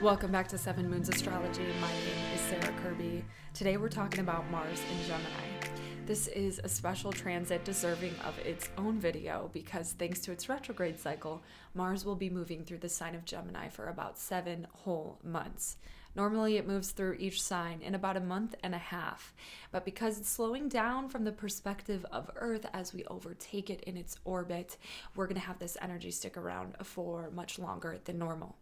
Welcome back to Seven Moons Astrology. My name is Sarah Kirby. Today we're talking about Mars in Gemini. This is a special transit deserving of its own video because thanks to its retrograde cycle, Mars will be moving through the sign of Gemini for about 7 whole months. Normally it moves through each sign in about a month and a half, but because it's slowing down from the perspective of Earth as we overtake it in its orbit, we're going to have this energy stick around for much longer than normal.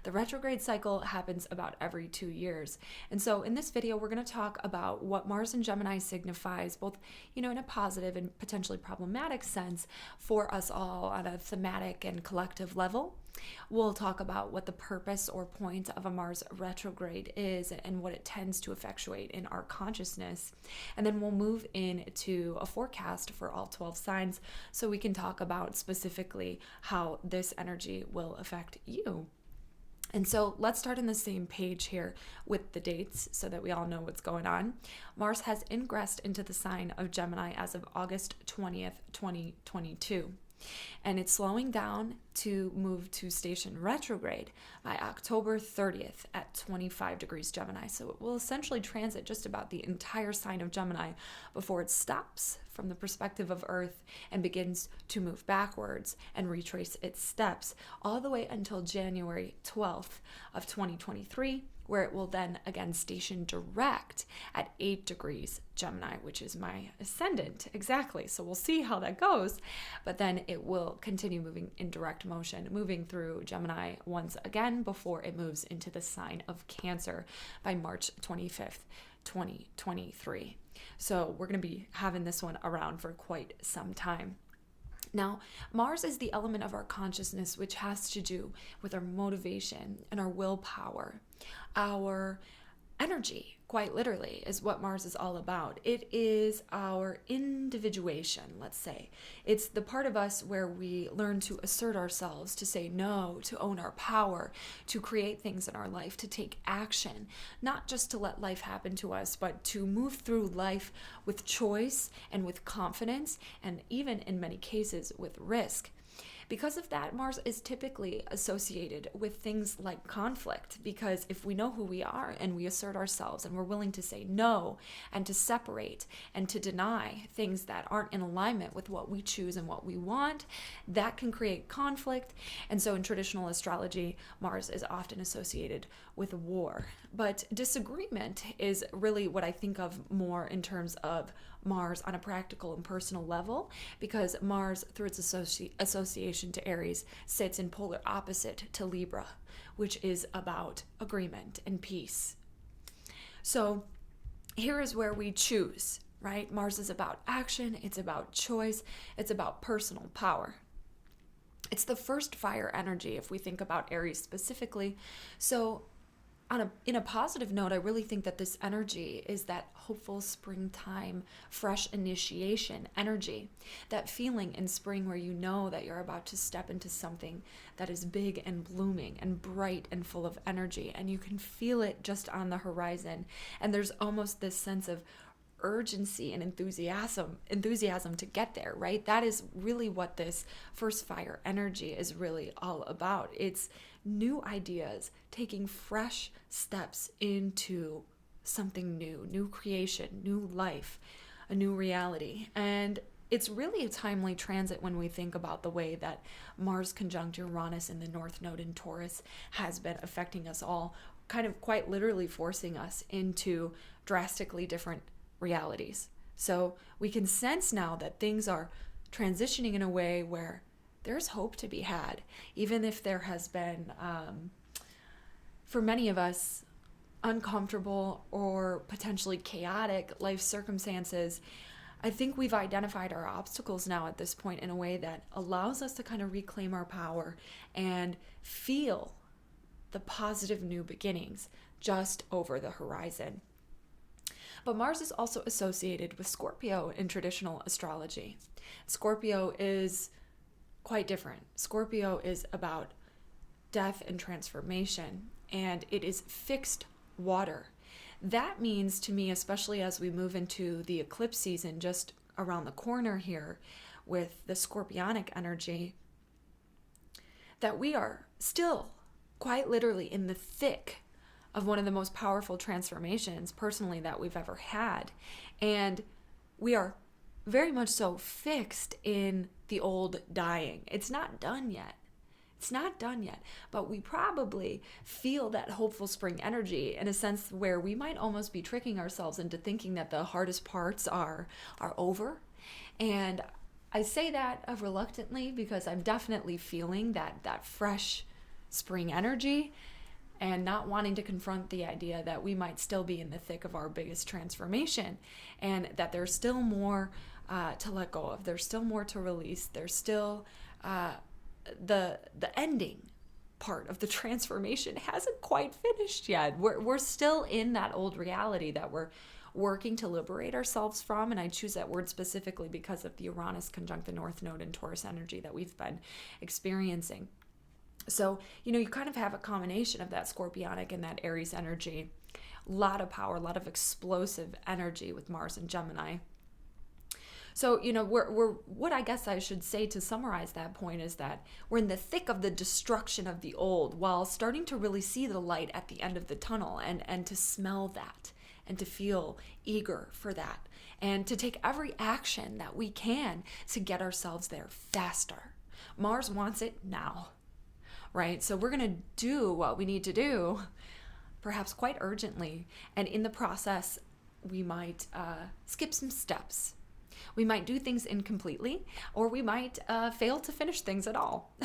The retrograde cycle happens about every 2 years, and so in this video we're going to talk about what Mars in Gemini signifies, both in a positive and potentially problematic sense for us all on a thematic and collective level. We'll talk about what the purpose or point of a Mars retrograde is and what it tends to effectuate in our consciousness. And then we'll move into a forecast for all 12 signs so we can talk about specifically how this energy will affect you. And so let's start on the same page here with the dates so that we all know what's going on. Mars has ingressed into the sign of Gemini as of August 20th, 2022. And it's slowing down to move to station retrograde by October 30th at 25 degrees Gemini. So it will essentially transit just about the entire sign of Gemini before it stops from the perspective of Earth and begins to move backwards and retrace its steps all the way until January 12th of 2023, where it will then again station direct at 8 degrees Gemini, which is my ascendant. Exactly. So we'll see how that goes. But then it will continue moving in direct motion, moving through Gemini once again before it moves into the sign of Cancer by March 25th, 2023. So we're going to be having this one around for quite some time. Now, Mars is the element of our consciousness, which has to do with our motivation and our willpower. Our energy, quite literally, is what Mars is all about. It is our individuation, let's say. It's the part of us where we learn to assert ourselves, to say no, to own our power, to create things in our life, to take action, not just to let life happen to us, but to move through life with choice and with confidence, and even in many cases with risk. Because of that, Mars is typically associated with things like conflict, because if we know who we are and we assert ourselves and we're willing to say no and to separate and to deny things that aren't in alignment with what we choose and what we want, that can create conflict. And so in traditional astrology, Mars is often associated with war. But disagreement is really what I think of more in terms of Mars on a practical and personal level, because Mars, through its association to Aries, sits in polar opposite to Libra, which is about agreement and peace. So here is where we choose, right? Mars is about action, it's about choice, it's about personal power. It's the first fire energy if we think about Aries specifically. So in a positive note, I really think that this energy is that hopeful springtime, fresh initiation energy, that feeling in spring where you know that you're about to step into something that is big and blooming and bright and full of energy, and you can feel it just on the horizon. And there's almost this sense of urgency and enthusiasm to get there, right? That is really what this first fire energy is really all about. It's new ideas, taking fresh steps into something new, new creation, new life, a new reality. And it's really a timely transit when we think about the way that Mars conjunct Uranus in the North Node in Taurus has been affecting us all, kind of quite literally forcing us into drastically different realities. So we can sense now that things are transitioning in a way where there's hope to be had, even if there has been, for many of us, uncomfortable or potentially chaotic life circumstances. I think we've identified our obstacles now at this point in a way that allows us to kind of reclaim our power and feel the positive new beginnings just over the horizon. But Mars is also associated with Scorpio in traditional astrology. Scorpio is quite different. Scorpio is about death and transformation, and it is fixed water. That means to me, especially as we move into the eclipse season just around the corner here with the scorpionic energy, that we are still quite literally in the thick of one of the most powerful transformations personally that we've ever had. And we are very much so fixed in the old dying. It's not done yet. It's not done yet, but we probably feel that hopeful spring energy in a sense where we might almost be tricking ourselves into thinking that the hardest parts are over. And I say that reluctantly because I'm definitely feeling that fresh spring energy and not wanting to confront the idea that we might still be in the thick of our biggest transformation and that there's still more to let go of. There's still more to release. There's still the ending part of the transformation hasn't quite finished yet. We're still in that old reality that we're working to liberate ourselves from, and I choose that word specifically because of the Uranus conjunct the North Node in Taurus energy that we've been experiencing. So, you kind of have a combination of that Scorpionic and that Aries energy. A lot of power, a lot of explosive energy with Mars and Gemini. So, we're what I guess I should say to summarize that point is that we're in the thick of the destruction of the old while starting to really see the light at the end of the tunnel and to smell that and to feel eager for that and to take every action that we can to get ourselves there faster. Mars wants it now, right? So we're going to do what we need to do, perhaps quite urgently. And in the process, we might skip some steps. We might do things incompletely, or we might fail to finish things at all.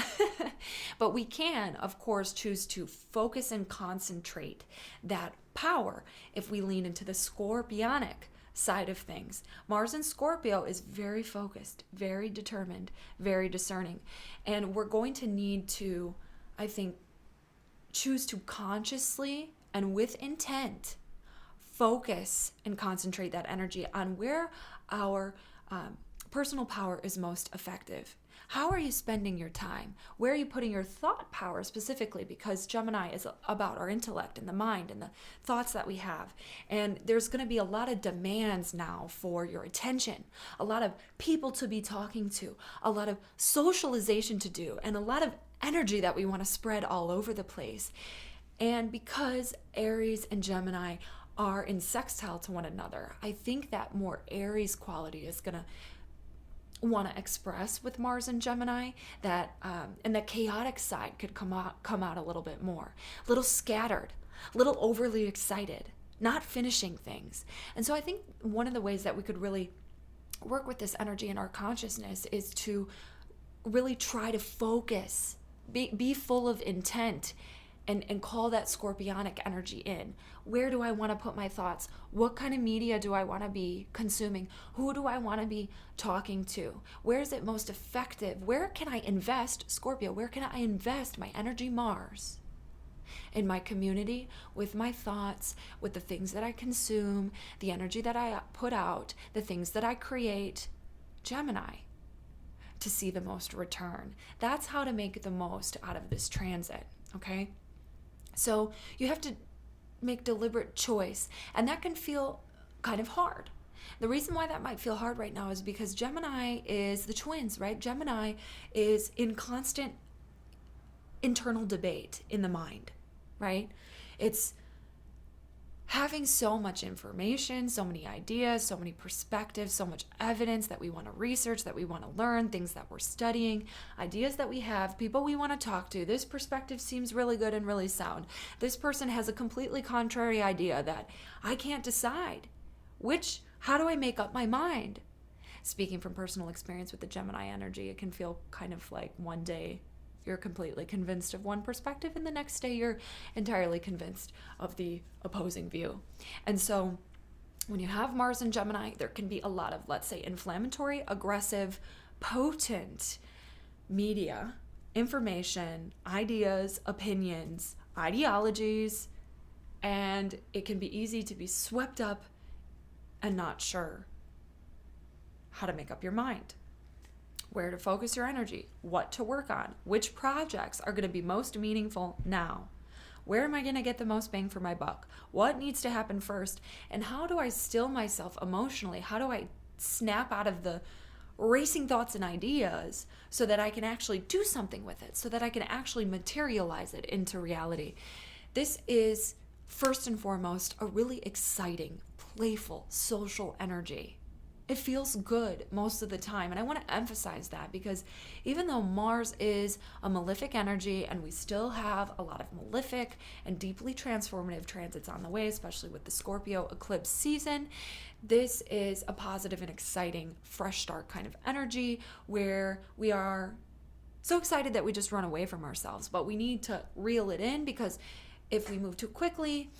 But we can, of course, choose to focus and concentrate that power if we lean into the Scorpionic side of things. Mars in Scorpio is very focused, very determined, very discerning. And we're going to need to, I think, choose to consciously and with intent focus and concentrate that energy on where our personal power is most effective. How are you spending your time? Where are you putting your thought power specifically? Because Gemini is about our intellect and the mind and the thoughts that we have. And there's going to be a lot of demands now for your attention, a lot of people to be talking to, a lot of socialization to do, and a lot of energy that we want to spread all over the place. And because Aries and Gemini are in sextile to one another, I think that more Aries quality is going to want to express with Mars and Gemini, that and the chaotic side could come out a little bit more, a little scattered, a little overly excited, not finishing things. And so I think one of the ways that we could really work with this energy in our consciousness is to really try to focus, be full of intent, and call that Scorpionic energy in. Where do I want to put my thoughts? What kind of media do I want to be consuming? Who do I want to be talking to? Where is it most effective? Where can I invest, Scorpio, where can I invest my energy, Mars? In my community, with my thoughts, with the things that I consume, the energy that I put out, the things that I create, Gemini, to see the most return. That's how to make the most out of this transit, okay? So you have to make deliberate choice, and that can feel kind of hard. The reason why that might feel hard right now is because Gemini is the twins, right? Gemini is in constant internal debate in the mind, right? It's having so much information, so many ideas, so many perspectives, so much evidence that we want to research, that we want to learn, things that we're studying, ideas that we have, people we want to talk to. This perspective seems really good and really sound. This person has a completely contrary idea that I can't decide. How do I make up my mind? Speaking from personal experience with the Gemini energy, it can feel kind of like one day you're completely convinced of one perspective, and the next day you're entirely convinced of the opposing view. And so when you have Mars and Gemini, there can be a lot of, let's say, inflammatory, aggressive, potent media, information, ideas, opinions, ideologies, and it can be easy to be swept up and not sure how to make up your mind, where to focus your energy, what to work on, which projects are going to be most meaningful now. Where am I going to get the most bang for my buck? What needs to happen first? And how do I still myself emotionally? How do I snap out of the racing thoughts and ideas so that I can actually do something with it, so that I can actually materialize it into reality. This is first and foremost a really exciting, playful, social energy. It feels good most of the time. And I want to emphasize that because even though Mars is a malefic energy and we still have a lot of malefic and deeply transformative transits on the way, especially with the Scorpio eclipse season, this is a positive and exciting fresh start kind of energy where we are so excited that we just run away from ourselves. But we need to reel it in because if we move too quickly,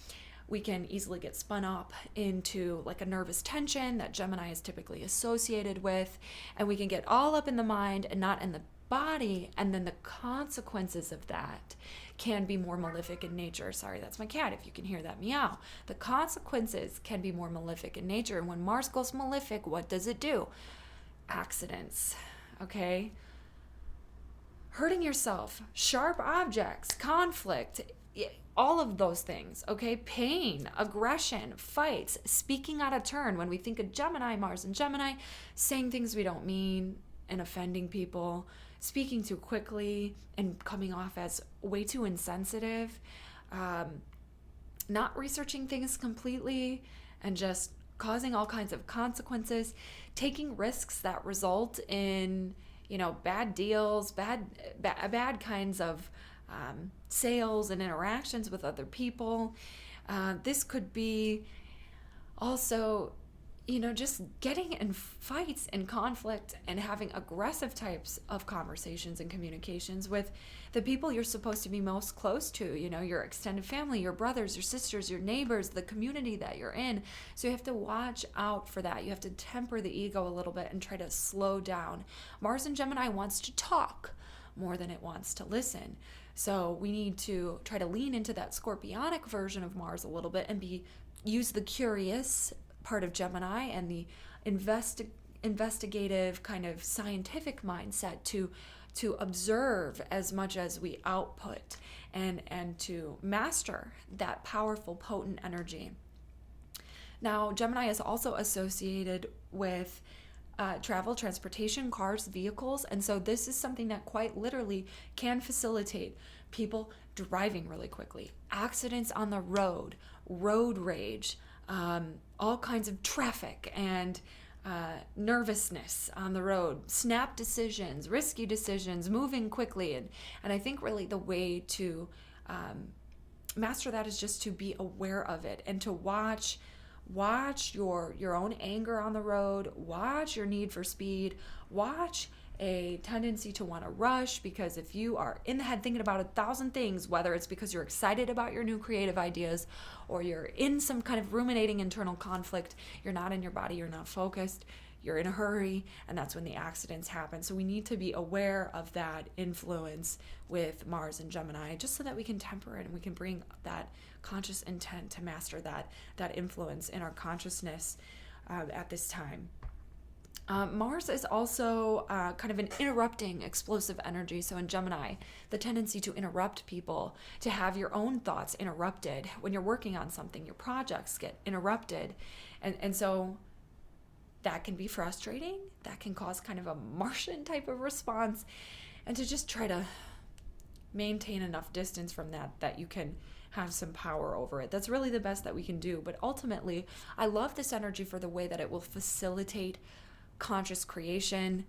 we can easily get spun up into like a nervous tension that Gemini is typically associated with. And we can get all up in the mind and not in the body. And then the consequences of that can be more malefic in nature. Sorry, that's my cat, if you can hear that meow. The consequences can be more malefic in nature. And when Mars goes malefic, what does it do? Accidents, okay? Hurting yourself, sharp objects, conflict, all of those things, okay? Pain, aggression, fights, speaking out of turn. When we think of Gemini, Mars and Gemini, saying things we don't mean and offending people, speaking too quickly and coming off as way too insensitive, not researching things completely and just causing all kinds of consequences, taking risks that result in, bad deals, bad kinds of sales and interactions with other people. This could be also, just getting in fights and conflict and having aggressive types of conversations and communications with the people you're supposed to be most close to, your extended family, your brothers, your sisters, your neighbors, the community that you're in. So you have to watch out for that. You have to temper the ego a little bit and try to slow down. Mars and Gemini wants to talk more than it wants to listen. So we need to try to lean into that scorpionic version of Mars a little bit and use the curious part of Gemini and the investigative kind of scientific mindset to observe as much as we output and to master that powerful, potent energy. Now, Gemini is also associated with travel, transportation, cars, vehicles. And so this is something that quite literally can facilitate people driving really quickly, accidents on the road rage, all kinds of traffic and nervousness on the road, snap decisions, risky decisions, moving quickly. And I think really the way to master that is just to be aware of it and to watch your own anger on the road, watch your need for speed, watch a tendency to want to rush, because if you are in the head thinking about 1,000 things, whether it's because you're excited about your new creative ideas or you're in some kind of ruminating internal conflict, you're not in your body, you're not focused, you're in a hurry, and that's when the accidents happen. So we need to be aware of that influence with Mars and Gemini, just so that we can temper it and we can bring that conscious intent to master that influence in our consciousness at this time. Mars is also kind of an interrupting, explosive energy. So in Gemini, the tendency to interrupt people, to have your own thoughts interrupted. When you're working on something, your projects get interrupted. And so that can be frustrating. That can cause kind of a Martian type of response. And to just try to maintain enough distance from that you can have some power over it. That's really the best that we can do. But ultimately, I love this energy for the way that it will facilitate conscious creation,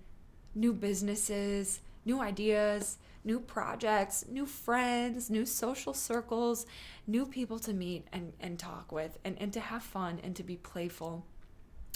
new businesses, new ideas, new projects, new friends, new social circles, new people to meet and talk with, and to have fun and to be playful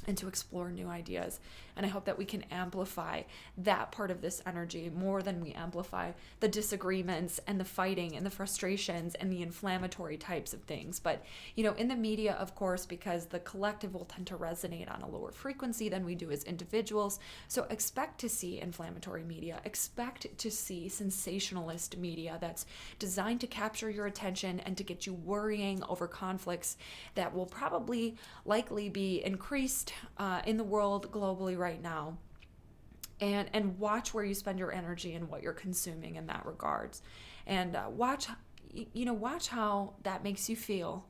and to explore new ideas. And I hope that we can amplify that part of this energy more than we amplify the disagreements and the fighting and the frustrations and the inflammatory types of things. But, in the media, of course, because the collective will tend to resonate on a lower frequency than we do as individuals. So expect to see inflammatory media, expect to see sensationalist media that's designed to capture your attention and to get you worrying over conflicts that will likely be increased in the world globally right now, and watch where you spend your energy and what you're consuming in that regards, and watch how that makes you feel.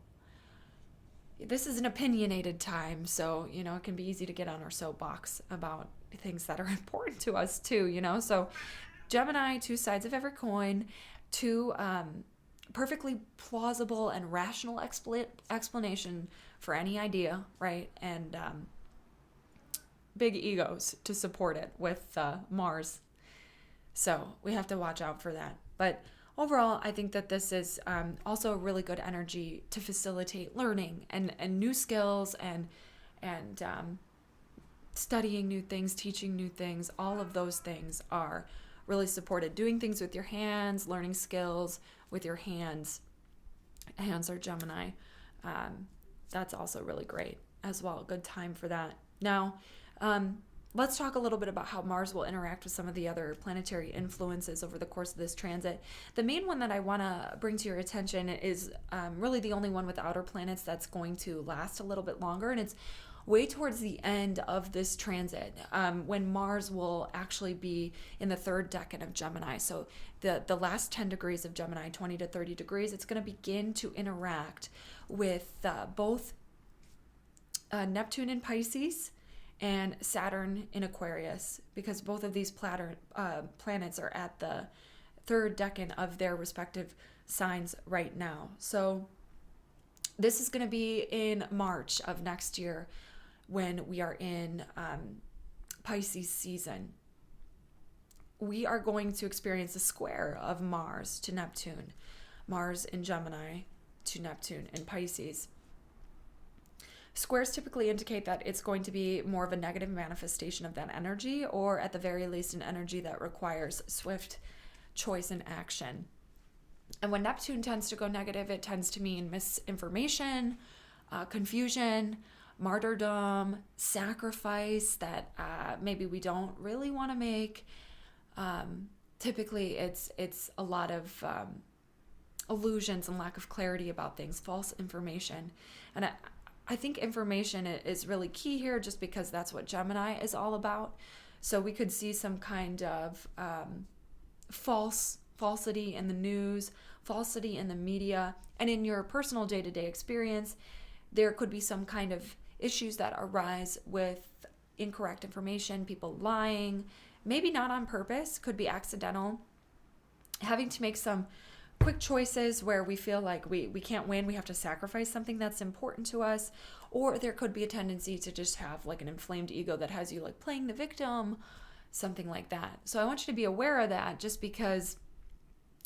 This is an opinionated time, so it can be easy to get on our soapbox about things that are important to us too, you know? So Gemini, two sides of every coin, two perfectly plausible and rational explanation for any idea, right? And big egos to support it with Mars. So we have to watch out for that. But overall, I think that this is also a really good energy to facilitate learning and new skills and studying new things, teaching new things. All of those things are really supported. Doing things with your hands, learning skills with your hands. Hands are Gemini. That's also really great as well. Good time for that. Now, let's talk a little bit about how Mars will interact with some of the other planetary influences over the course of this transit. The main one that I want to bring to your attention is really the only one with outer planets that's going to last a little bit longer, and it's way towards the end of this transit, when Mars will actually be in the third decan of Gemini. So the last 10 degrees of Gemini, 20 to 30 degrees, it's going to begin to interact with both Neptune in Pisces and Saturn in Aquarius, because both of these planets are at the third decan of their respective signs right now. So this is going to be in March of next year when we are in Pisces season. We are going to experience a square of Mars to Neptune, Mars in Gemini to Neptune in Pisces. Squares typically indicate that it's going to be more of a negative manifestation of that energy, or at the very least an energy that requires swift choice and action. And when Neptune tends to go negative, it tends to mean misinformation, confusion, martyrdom, sacrifice that maybe we don't really want to make. Typically, it's a lot of illusions and lack of clarity about things, false information. And I think information is really key here, just because that's what Gemini is all about. So we could see some kind of falsity in the news, falsity in the media, and in your personal day-to-day experience, there could be some kind of issues that arise with incorrect information, people lying, maybe not on purpose, could be accidental, having to make some quick choices where we feel like we can't win, we have to sacrifice something that's important to us, or there could be a tendency to just have like an inflamed ego that has you like playing the victim, something like that. So I want you to be aware of that, just because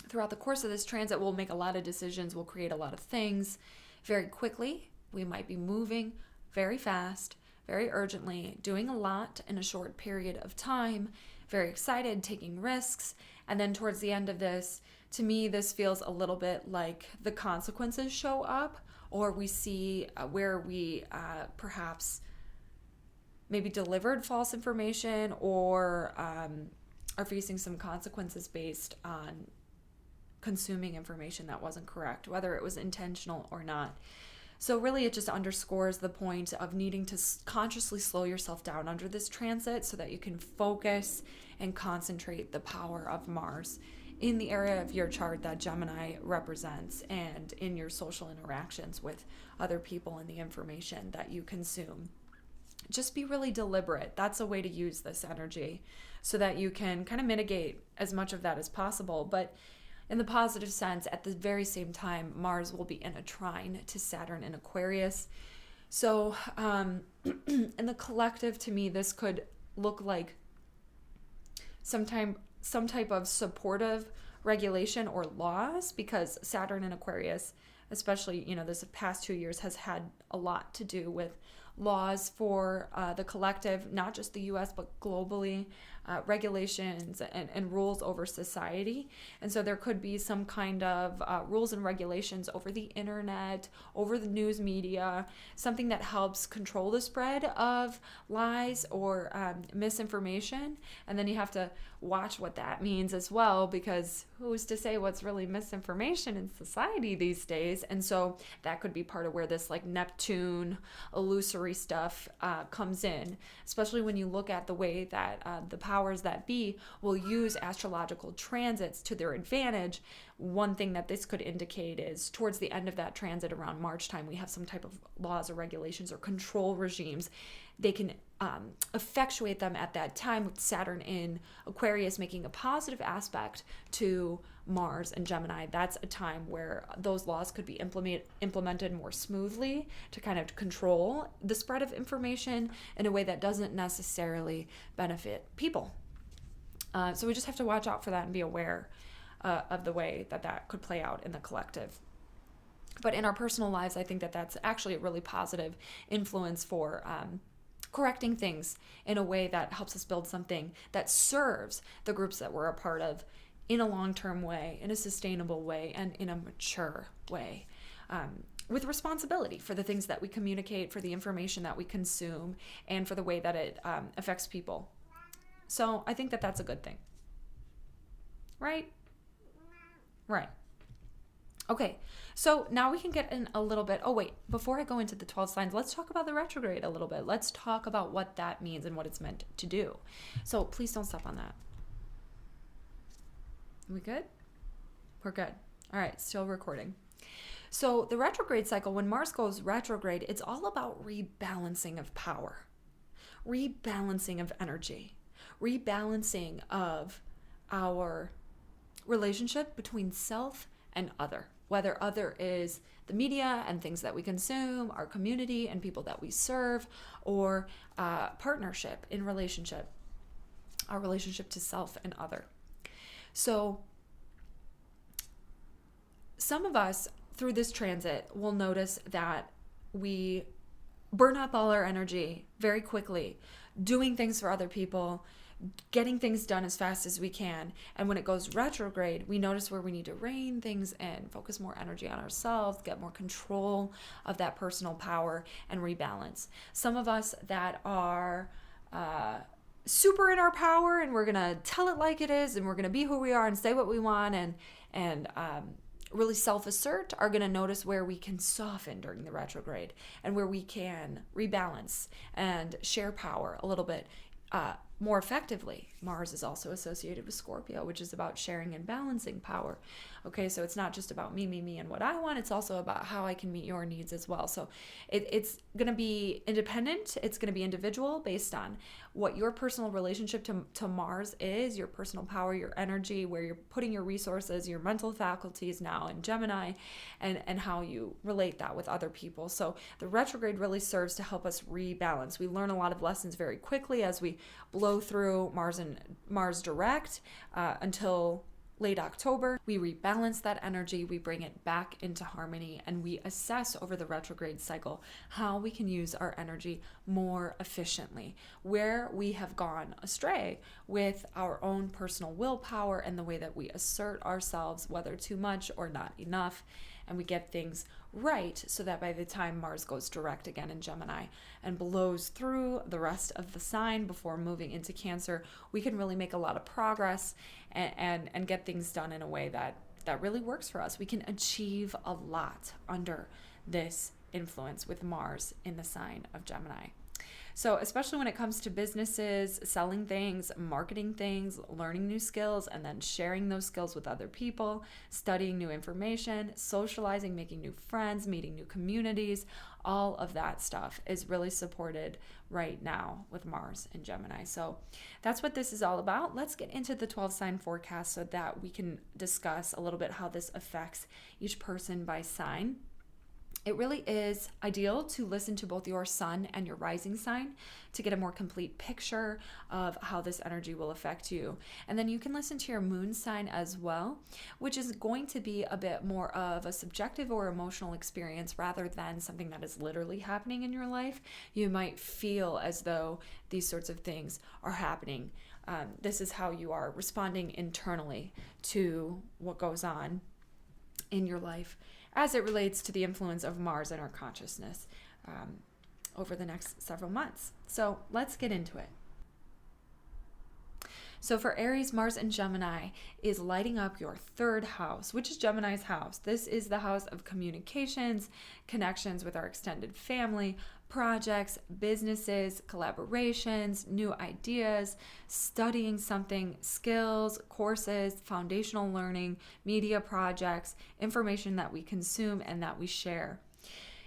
throughout the course of this transit, we'll make a lot of decisions, we'll create a lot of things very quickly. We might be moving very fast, very urgently, doing a lot in a short period of time, very excited, taking risks. And then towards the end of this, to me, this feels a little bit like the consequences show up, or we see where we perhaps maybe delivered false information, or are facing some consequences based on consuming information that wasn't correct, whether it was intentional or not. So really, it just underscores the point of needing to consciously slow yourself down under this transit so that you can focus and concentrate the power of Mars in the area of your chart that Gemini represents, and in your social interactions with other people and the information that you consume. Just be really deliberate. That's a way to use this energy so that you can kind of mitigate as much of that as possible. But in the positive sense, at the very same time, Mars will be in a trine to Saturn in Aquarius. So in the collective, to me, this could look like some type of supportive regulation or laws, because Saturn in Aquarius, especially, this past 2 years, has had a lot to do with laws for the collective, not just the US, but globally, regulations and rules over society. And so there could be some kind of rules and regulations over the internet, over the news media, something that helps control the spread of lies or misinformation. And then you have to watch what that means as well, because who's to say what's really misinformation in society these days? And so that could be part of where this like Neptune illusory stuff comes in, especially when you look at the way that the powers that be will use astrological transits to their advantage. One thing that this could indicate is towards the end of that transit, around March time, we have some type of laws or regulations or control regimes. They can effectuate them at that time, with Saturn in Aquarius making a positive aspect to Mars and Gemini. That's a time where those laws could be implemented more smoothly to kind of control the spread of information in a way that doesn't necessarily benefit people. So we just have to watch out for that and be aware of the way that could play out in the collective. But in our personal lives, I think that that's actually a really positive influence for correcting things in a way that helps us build something that serves the groups that we're a part of in a long-term way, in a sustainable way, and in a mature way, with responsibility for the things that we communicate, for the information that we consume, and for the way that it affects people. So I think that that's a good thing. Right? Right. Okay, so now we can get in a little bit. Oh, wait, before I go into the 12 signs, let's talk about the retrograde a little bit. Let's talk about what that means and what it's meant to do. So please don't stop on that. We good? We're good. All right, still recording. So the retrograde cycle, when Mars goes retrograde, it's all about rebalancing of power, rebalancing of energy, rebalancing of our relationship between self and other. Whether other is the media and things that we consume, our community and people that we serve, or partnership in relationship, our relationship to self and other. So some of us through this transit will notice that we burn up all our energy very quickly, doing things for other people, getting things done as fast as we can. And when it goes retrograde, we notice where we need to rein things in, focus more energy on ourselves, get more control of that personal power, and rebalance. Some of us that are super in our power, and we're gonna tell it like it is, and we're gonna be who we are and say what we want, and really self-assert, are gonna notice where we can soften during the retrograde and where we can rebalance and share power a little bit more effectively. Mars is also associated with Scorpio, which is about sharing and balancing power. Okay, so it's not just about me, and what I want. It's also about how I can meet your needs as well. So it's going to be independent. It's going to be individual based on what your personal relationship to Mars is, your personal power, your energy, where you're putting your resources, your mental faculties now in Gemini, and how you relate that with other people. So the retrograde really serves to help us rebalance. We learn a lot of lessons very quickly as we blow through Mars direct until late October. We rebalance that energy, we bring it back into harmony, and we assess over the retrograde cycle how we can use our energy more efficiently, where we have gone astray with our own personal willpower and the way that we assert ourselves, whether too much or not enough, and we get things right so that by the time Mars goes direct again in Gemini and blows through the rest of the sign before moving into Cancer, we can really make a lot of progress and get things done in a way that really works for us. We can achieve a lot under this influence with Mars in the sign of Gemini. So especially when it comes to businesses, selling things, marketing things, learning new skills, and then sharing those skills with other people, studying new information, socializing, making new friends, meeting new communities, all of that stuff is really supported right now with Mars and Gemini. So that's what this is all about. Let's get into the 12 sign forecast so that we can discuss a little bit how this affects each person by sign. It really is ideal to listen to both your sun and your rising sign to get a more complete picture of how this energy will affect you. And then you can listen to your moon sign as well, which is going to be a bit more of a subjective or emotional experience rather than something that is literally happening in your life. You might feel as though these sorts of things are happening. This is how you are responding internally to what goes on in your life as it relates to the influence of Mars in our consciousness over the next several months. So let's get into it. So for Aries, Mars in Gemini is lighting up your third house, which is Gemini's house. This is the house of communications, connections with our extended family, projects, businesses, collaborations, new ideas, studying something, skills, courses, foundational learning, media projects, information that we consume and that we share.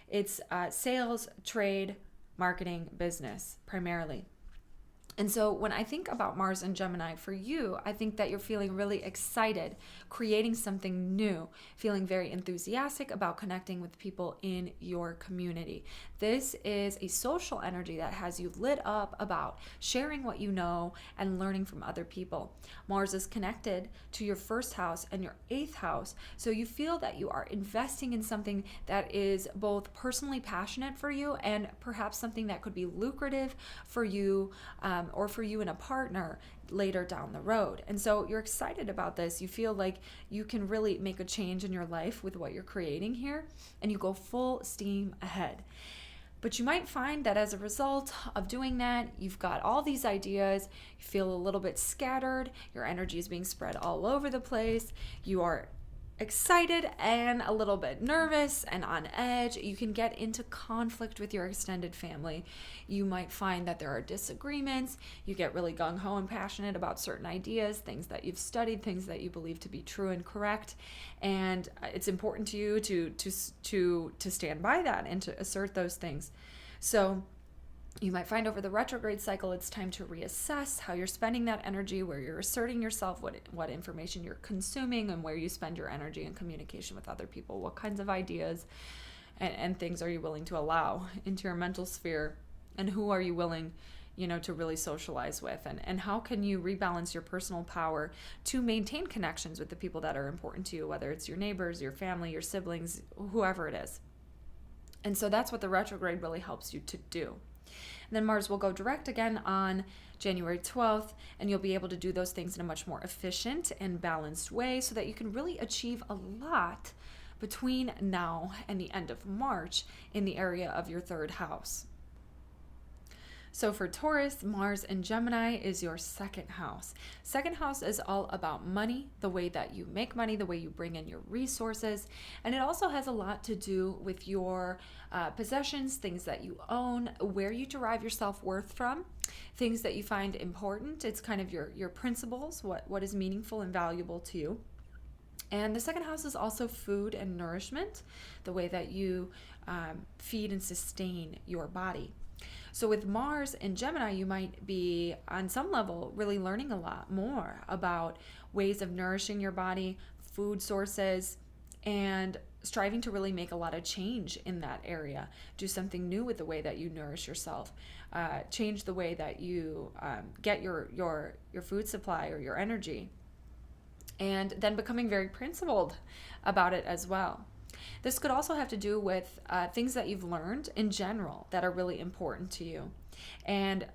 It's sales, trade, marketing, business, primarily. And so when I think about Mars and Gemini for you, I think that you're feeling really excited, creating something new, feeling very enthusiastic about connecting with people in your community. This is a social energy that has you lit up about sharing what you know and learning from other people. Mars is connected to your first house and your eighth house, so you feel that you are investing in something that is both personally passionate for you and perhaps something that could be lucrative for you, or for you and a partner later down the road. And so you're excited about this. You feel like you can really make a change in your life with what you're creating here, and you go full steam ahead. But you might find that as a result of doing that, you've got all these ideas, you feel a little bit scattered, your energy is being spread all over the place, you are excited and a little bit nervous and on edge. You can get into conflict with your extended family. You might find that there are disagreements. You get really gung-ho and passionate about certain ideas, things that you've studied, things that you believe to be true and correct. And it's important to you to stand by that and to assert those things. So you might find over the retrograde cycle, it's time to reassess how you're spending that energy, where you're asserting yourself, what information you're consuming, and where you spend your energy in communication with other people. What kinds of ideas and things are you willing to allow into your mental sphere, and who are you willing, to really socialize with, and how can you rebalance your personal power to maintain connections with the people that are important to you, whether it's your neighbors, your family, your siblings, whoever it is. And so that's what the retrograde really helps you to do. And then Mars will go direct again on January 12th, and you'll be able to do those things in a much more efficient and balanced way so that you can really achieve a lot between now and the end of March in the area of your third house. So for Taurus, Mars in Gemini is your second house. Second house is all about money, the way that you make money, the way you bring in your resources. And it also has a lot to do with your possessions, things that you own, where you derive your self-worth from, things that you find important. It's kind of your principles, what is meaningful and valuable to you. And the second house is also food and nourishment, the way that you feed and sustain your body. So with Mars in Gemini, you might be, on some level, really learning a lot more about ways of nourishing your body, food sources, and striving to really make a lot of change in that area. Do something new with the way that you nourish yourself. Change the way that you get your food supply or your energy. And then becoming very principled about it as well. This could also have to do with things that you've learned in general that are really important to you. And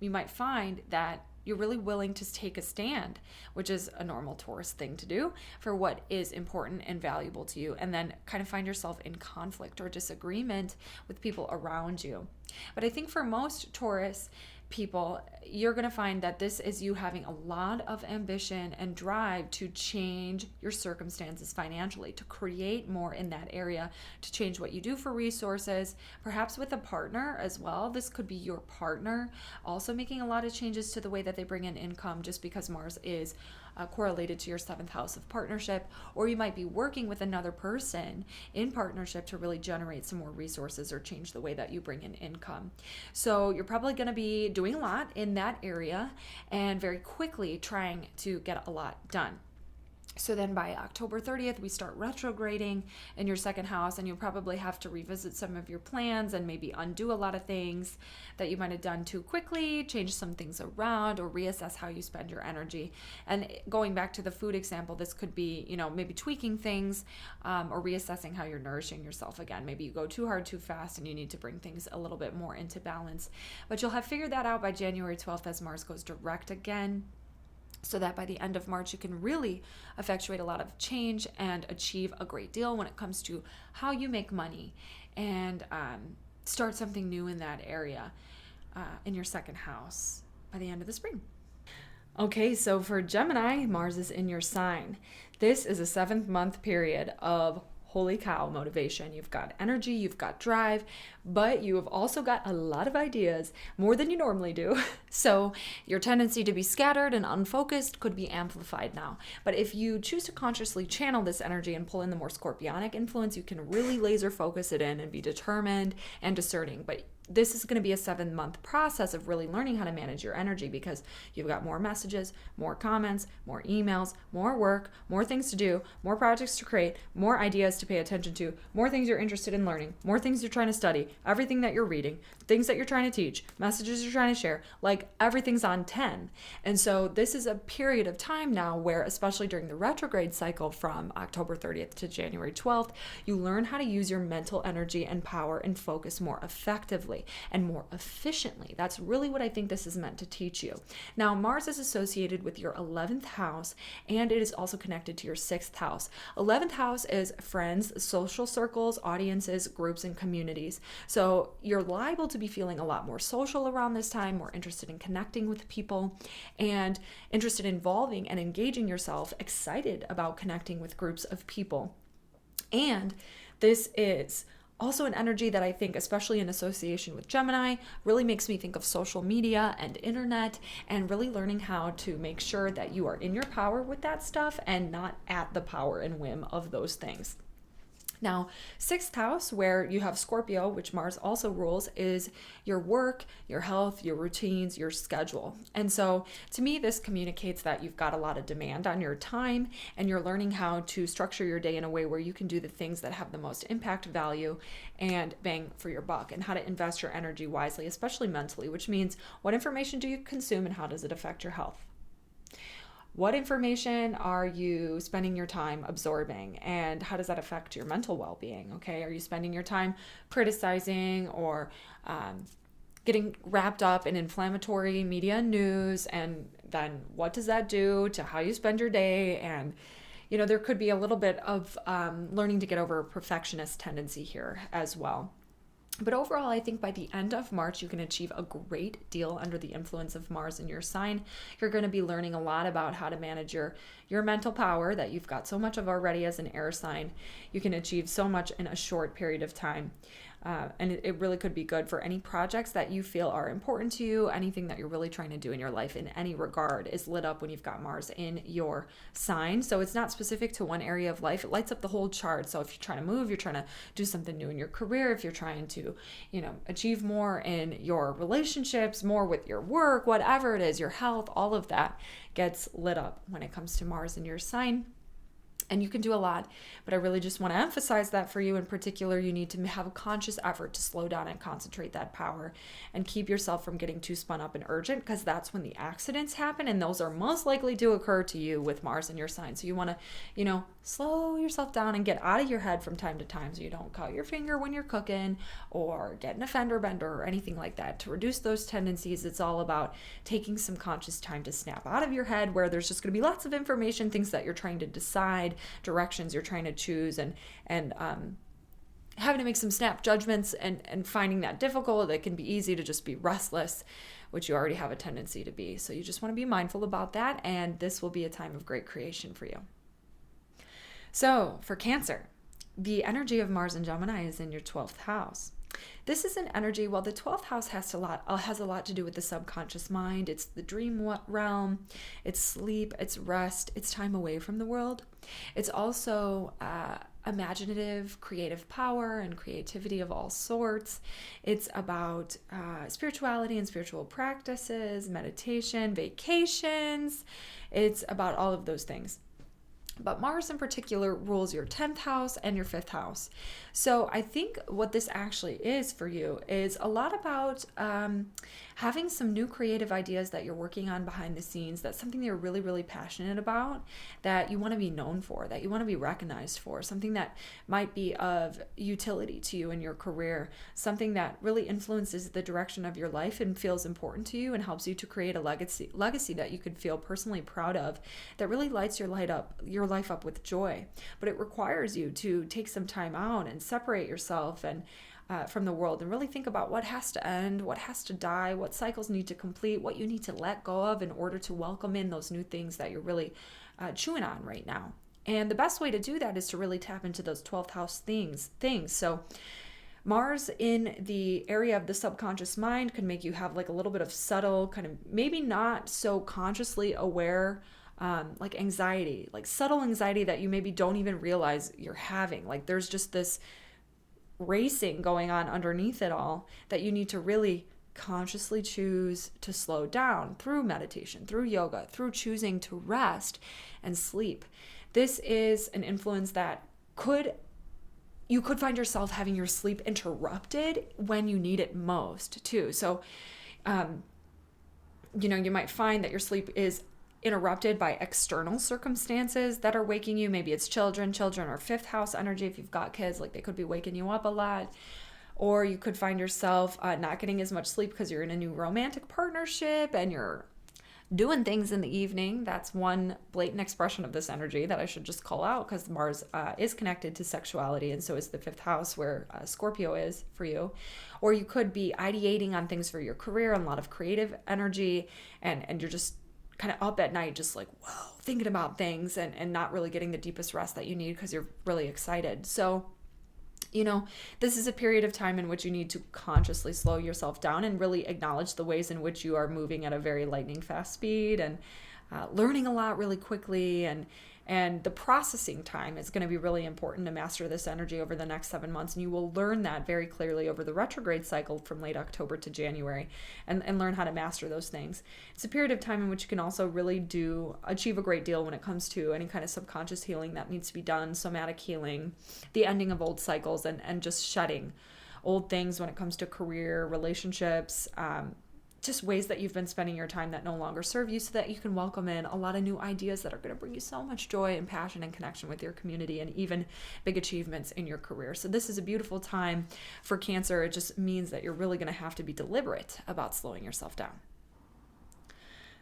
you might find that you're really willing to take a stand, which is a normal Taurus thing to do, for what is important and valuable to you, and then kind of find yourself in conflict or disagreement with people around you. But I think for most Taurus people, you're going to find that this is you having a lot of ambition and drive to change your circumstances financially, to create more in that area, to change what you do for resources, perhaps with a partner as well. This could be your partner also making a lot of changes to the way that they bring in income, just because Mars is correlated to your seventh house of partnership. Or you might be working with another person in partnership to really generate some more resources or change the way that you bring in income. So you're probably going to be doing a lot in that area and very quickly trying to get a lot done. So then by October 30th, we start retrograding in your second house, and you'll probably have to revisit some of your plans and maybe undo a lot of things that you might have done too quickly, change some things around, or reassess how you spend your energy. And going back to the food example, this could be, maybe tweaking things or reassessing how you're nourishing yourself again. Maybe you go too hard, too fast, and you need to bring things a little bit more into balance. But you'll have figured that out by January 12th as Mars goes direct again, so that by the end of March, you can really effectuate a lot of change and achieve a great deal when it comes to how you make money and start something new in that area in your second house by the end of the spring. Okay, so for Gemini, Mars is in your sign. This is a 7-month period of holy cow motivation. You've got energy, you've got drive, but you have also got a lot of ideas, more than you normally do. So your tendency to be scattered and unfocused could be amplified now. But if you choose to consciously channel this energy and pull in the more scorpionic influence, you can really laser focus it in and be determined and discerning. But this is going to be a 7-month process of really learning how to manage your energy, because you've got more messages, more comments, more emails, more work, more things to do, more projects to create, more ideas to pay attention to, more things you're interested in learning, more things you're trying to study, everything that you're reading, things that you're trying to teach, messages you're trying to share, like everything's on 10. And so this is a period of time now where, especially during the retrograde cycle from October 30th to January 12th, you learn how to use your mental energy and power and focus more effectively and more efficiently. That's really what I think this is meant to teach you. Now, Mars is associated with your 11th house, and it is also connected to your 6th house. 11th house is friends, social circles, audiences, groups, and communities. So you're liable to be feeling a lot more social around this time, more interested in connecting with people, and interested in involving and engaging yourself, excited about connecting with groups of people. And this is also an energy that I think, especially in association with Gemini, really makes me think of social media and internet, and really learning how to make sure that you are in your power with that stuff and not at the power and whim of those things. Now, 6th house, where you have Scorpio, which Mars also rules, is your work, your health, your routines, your schedule. And so to me, this communicates that you've got a lot of demand on your time, and you're learning how to structure your day in a way where you can do the things that have the most impact, value, and bang for your buck, and how to invest your energy wisely, especially mentally, which means what information do you consume and how does it affect your health? What information are you spending your time absorbing, and how does that affect your mental well-being? Okay, are you spending your time criticizing or getting wrapped up in inflammatory media news? And then what does that do to how you spend your day? And there could be a little bit of learning to get over a perfectionist tendency here as well. But overall, I think by the end of March, you can achieve a great deal under the influence of Mars in your sign. You're going to be learning a lot about how to manage your mental power that you've got so much of already as an air sign. You can achieve so much in a short period of time. And it really could be good for any projects that you feel are important to you. Anything that you're really trying to do in your life in any regard is lit up when you've got Mars in your sign. So it's not specific to one area of life. It lights up the whole chart. So if you're trying to move, you're trying to do something new in your career, if you're trying to, achieve more in your relationships, more with your work, whatever it is, your health, all of that gets lit up when it comes to Mars in your sign. And you can do a lot, but I really just want to emphasize that for you in particular, you need to have a conscious effort to slow down and concentrate that power and keep yourself from getting too spun up and urgent, because that's when the accidents happen, and those are most likely to occur to you with Mars in your sign. So you want to, slow yourself down and get out of your head from time to time so you don't cut your finger when you're cooking or get in a fender bender or anything like that. To reduce those tendencies, it's all about taking some conscious time to snap out of your head, where there's just going to be lots of information, things that you're trying to decide, directions you're trying to choose, and having to make some snap judgments and finding that difficult. It can be easy to just be restless, which you already have a tendency to be. So you just want to be mindful about that, and this will be a time of great creation for you. So for Cancer, the energy of Mars and Gemini is in your 12th house. This is an energy, well, the 12th house has a lot to do with the subconscious mind. It's the dream realm, it's sleep, it's rest, it's time away from the world. It's also imaginative, creative power and creativity of all sorts. It's about spirituality and spiritual practices, meditation, vacations. It's about all of those things. But Mars in particular rules your 10th house and your 5th house. So I think what this actually is for you is a lot about having some new creative ideas that you're working on behind the scenes. That's something that you're really, really passionate about, that you want to be known for, that you want to be recognized for, something that might be of utility to you in your career, something that really influences the direction of your life and feels important to you and helps you to create a legacy that you could feel personally proud of, that really lights your life up with joy. But it requires you to take some time out and separate yourself and from the world and really think about what has to end, what has to die, what cycles need to complete, what you need to let go of in order to welcome in those new things that you're really chewing on right now. And the best way to do that is to really tap into those 12th house things. So Mars in the area of the subconscious mind could make you have like a little bit of subtle, kind of maybe not so consciously aware like anxiety, like subtle anxiety that you maybe don't even realize you're having. Like there's just this racing going on underneath it all that you need to really consciously choose to slow down through meditation, through yoga, through choosing to rest and sleep. This is an influence that you could find yourself having your sleep interrupted when you need it most too. So, you might find that your sleep is interrupted by external circumstances that are waking you. Maybe it's children or fifth house energy. If you've got kids, like they could be waking you up a lot. Or you could find yourself not getting as much sleep because you're in a new romantic partnership and you're doing things in the evening. That's one blatant expression of this energy that I should just call out, because Mars is connected to sexuality, and so is the fifth house where Scorpio is for you. Or you could be ideating on things for your career and a lot of creative energy, and you're just kind of up at night, just like, whoa, thinking about things and not really getting the deepest rest that you need because you're really excited. So, this is a period of time in which you need to consciously slow yourself down and really acknowledge the ways in which you are moving at a very lightning fast speed and learning a lot really quickly. And the processing time is going to be really important to master this energy over the next 7 months. And you will learn that very clearly over the retrograde cycle from late October to January, and learn how to master those things. It's a period of time in which you can also really achieve a great deal when it comes to any kind of subconscious healing that needs to be done, somatic healing, the ending of old cycles, and just shedding old things when it comes to career, relationships, just ways that you've been spending your time that no longer serve you, so that you can welcome in a lot of new ideas that are going to bring you so much joy and passion and connection with your community, and even big achievements in your career. So this is a beautiful time for Cancer. It just means that you're really going to have to be deliberate about slowing yourself down.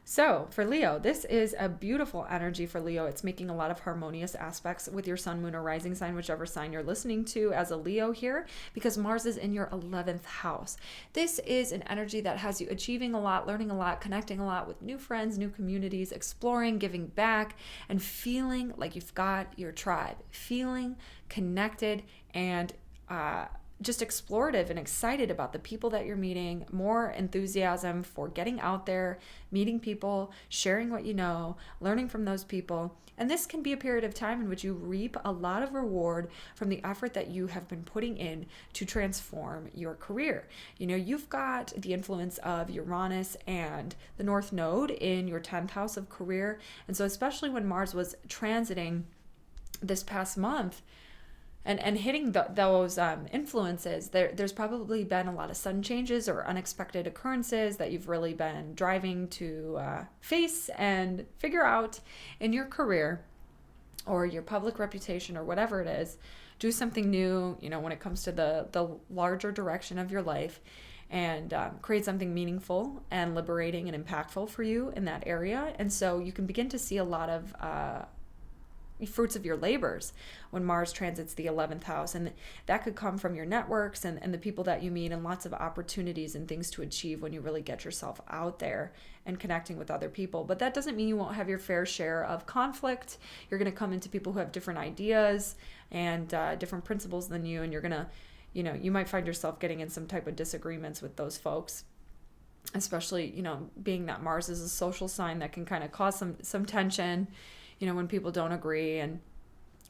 So for Leo, this is a beautiful energy for Leo. It's making a lot of harmonious aspects with your sun, moon, or rising sign, whichever sign you're listening to as a Leo here, because Mars is in your 11th house. This is an energy that has you achieving a lot, learning a lot, connecting a lot with new friends, new communities, exploring, giving back, and feeling like you've got your tribe, feeling connected and just explorative and excited about the people that you're meeting, more enthusiasm for getting out there, meeting people, sharing what you know, learning from those people. And this can be a period of time in which you reap a lot of reward from the effort that you have been putting in to transform your career. You've got the influence of Uranus and the North Node in your 10th house of career. And so especially when Mars was transiting this past month, and hitting those influences, there's probably been a lot of sudden changes or unexpected occurrences that you've really been driving to face and figure out in your career or your public reputation or whatever it is. Do something new, when it comes to the larger direction of your life, and create something meaningful and liberating and impactful for you in that area. And so you can begin to see a lot of fruits of your labors when Mars transits the 11th house, and that could come from your networks and the people that you meet, and lots of opportunities and things to achieve when you really get yourself out there and connecting with other people. But that doesn't mean you won't have your fair share of conflict. You're going to come into people who have different ideas and different principles than you, and you're going to, you might find yourself getting in some type of disagreements with those folks, especially, being that Mars is a social sign that can kind of cause some tension, when people don't agree, and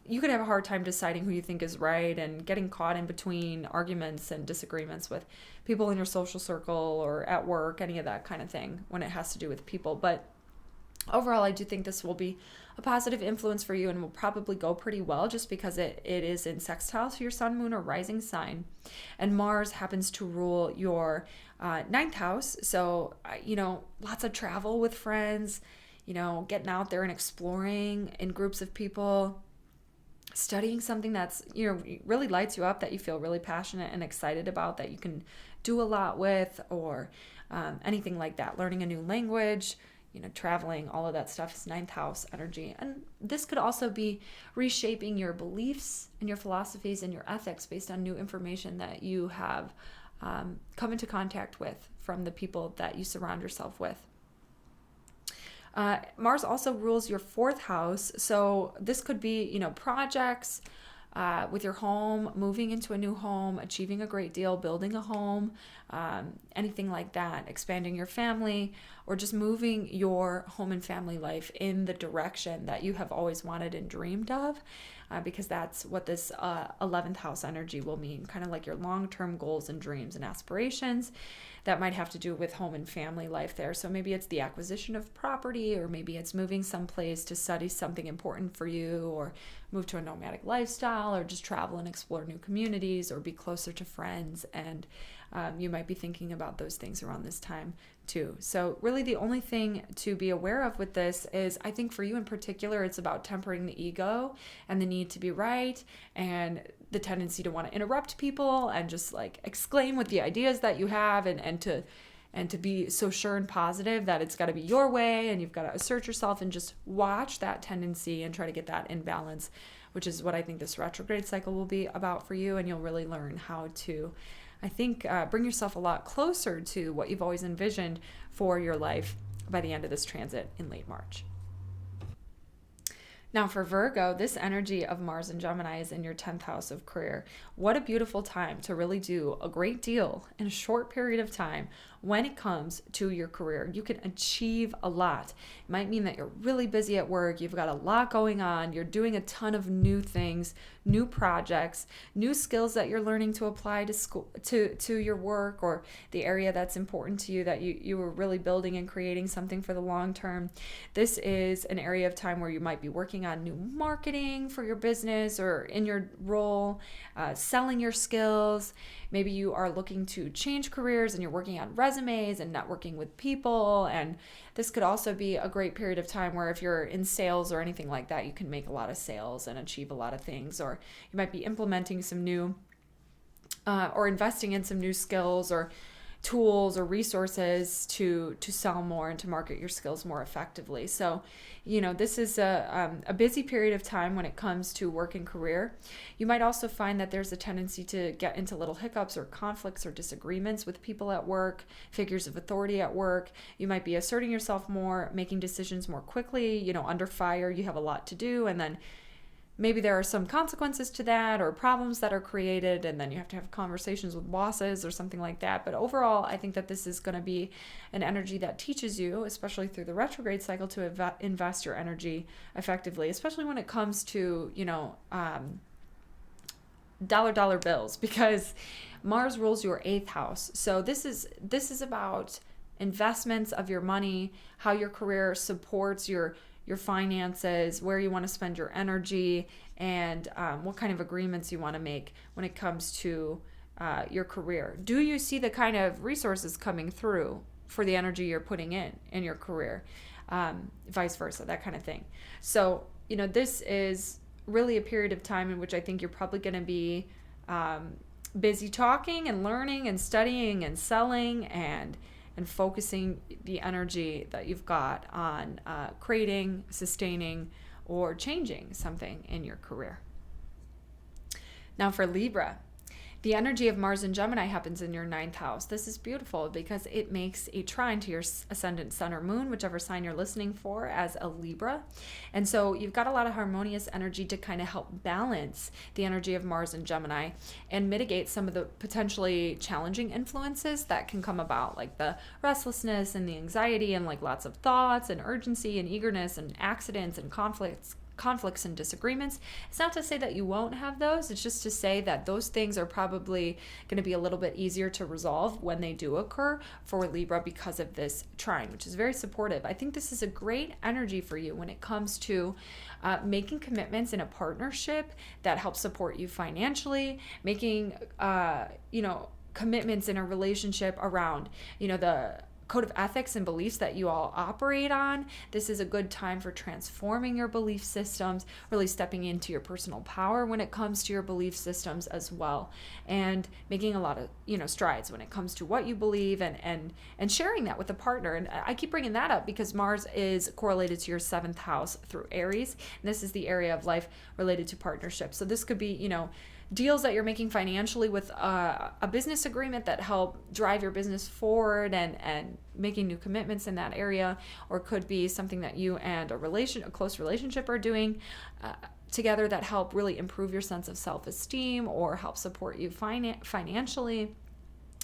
you could have a hard time deciding who you think is right, and getting caught in between arguments and disagreements with people in your social circle or at work, any of that kind of thing when it has to do with people. But overall, I do think this will be a positive influence for you and will probably go pretty well, just because it is in sextile to your sun, moon, or rising sign. And Mars happens to rule your 9th house. So, lots of travel with friends, getting out there and exploring in groups of people, studying something that's, really lights you up, that you feel really passionate and excited about, that you can do a lot with, or anything like that. Learning a new language, traveling, all of that stuff is 9th house energy. And this could also be reshaping your beliefs and your philosophies and your ethics based on new information that you have come into contact with from the people that you surround yourself with. Mars also rules your 4th house. So this could be, projects with your home, moving into a new home, achieving a great deal, building a home, anything like that, expanding your family, or just moving your home and family life in the direction that you have always wanted and dreamed of, because that's what this 11th house energy will mean, kind of like your long-term goals and dreams and aspirations that might have to do with home and family life there. So maybe it's the acquisition of property, or maybe it's moving someplace to study something important for you, or move to a nomadic lifestyle, or just travel and explore new communities, or be closer to friends. And you might be thinking about those things around this time too. So really the only thing to be aware of with this is, I think for you in particular, it's about tempering the ego and the need to be right, and the tendency to want to interrupt people and just like exclaim with the ideas that you have, and to be so sure and positive that it's got to be your way, and you've got to assert yourself, and just watch that tendency and try to get that in balance, which is what I think this retrograde cycle will be about for you. And you'll really learn how to, I think, bring yourself a lot closer to what you've always envisioned for your life by the end of this transit in late March. Now for Virgo, this energy of Mars and Gemini is in your 10th house of career. What a beautiful time to really do a great deal in a short period of time when it comes to your career. You can achieve a lot. It might mean that you're really busy at work, you've got a lot going on, you're doing a ton of new things, new projects, new skills that you're learning to apply to school, to your work, or the area that's important to you, that you were really building and creating something for the long term. This is an area of time where you might be working on new marketing for your business or in your role, selling your skills. Maybe you are looking to change careers and you're working on resumes and networking with people. And this could also be a great period of time where if you're in sales or anything like that, you can make a lot of sales and achieve a lot of things. Or you might be implementing some new or investing in some new skills or tools or resources to sell more and to market your skills more effectively. So, this is a busy period of time when it comes to work and career. You might also find that there's a tendency to get into little hiccups or conflicts or disagreements with people at work, figures of authority at work. You might be asserting yourself more, making decisions more quickly. Under fire, you have a lot to do, and then maybe there are some consequences to that or problems that are created, and then you have to have conversations with bosses or something like that. But overall, I think that this is going to be an energy that teaches you, especially through the retrograde cycle, to invest your energy effectively, especially when it comes to, dollar bills, because Mars rules your 8th house. So this is about investments of your money, how your career supports your finances, where you want to spend your energy, and what kind of agreements you want to make when it comes to your career. Do you see the kind of resources coming through for the energy you're putting in your career? Vice versa, that kind of thing. So, this is really a period of time in which I think you're probably going to be busy talking and learning and studying and selling and focusing the energy that you've got on creating, sustaining, or changing something in your career. Now for Libra, the energy of Mars and Gemini happens in your 9th house. This is beautiful because it makes a trine to your ascendant sun or moon, whichever sign you're listening for, as a Libra. And so you've got a lot of harmonious energy to kind of help balance the energy of Mars and Gemini and mitigate some of the potentially challenging influences that can come about, like the restlessness and the anxiety and like lots of thoughts and urgency and eagerness and accidents and conflicts and disagreements. It's not to say that you won't have those. It's just to say that those things are probably going to be a little bit easier to resolve when they do occur for Libra because of this trine, which is very supportive. I think this is a great energy for you when it comes to making commitments in a partnership that helps support you financially, making commitments in a relationship around the code of ethics and beliefs that you all operate on. This is a good time for transforming your belief systems, really stepping into your personal power when it comes to your belief systems as well, and making a lot of strides when it comes to what you believe and sharing that with a partner. And I keep bringing that up because Mars is correlated to your 7th house through Aries, and this is the area of life related to partnerships. So this could be deals that you're making financially with a business agreement that help drive your business forward and making new commitments in that area, or could be something that you and a close relationship are doing together that help really improve your sense of self-esteem or help support you financially.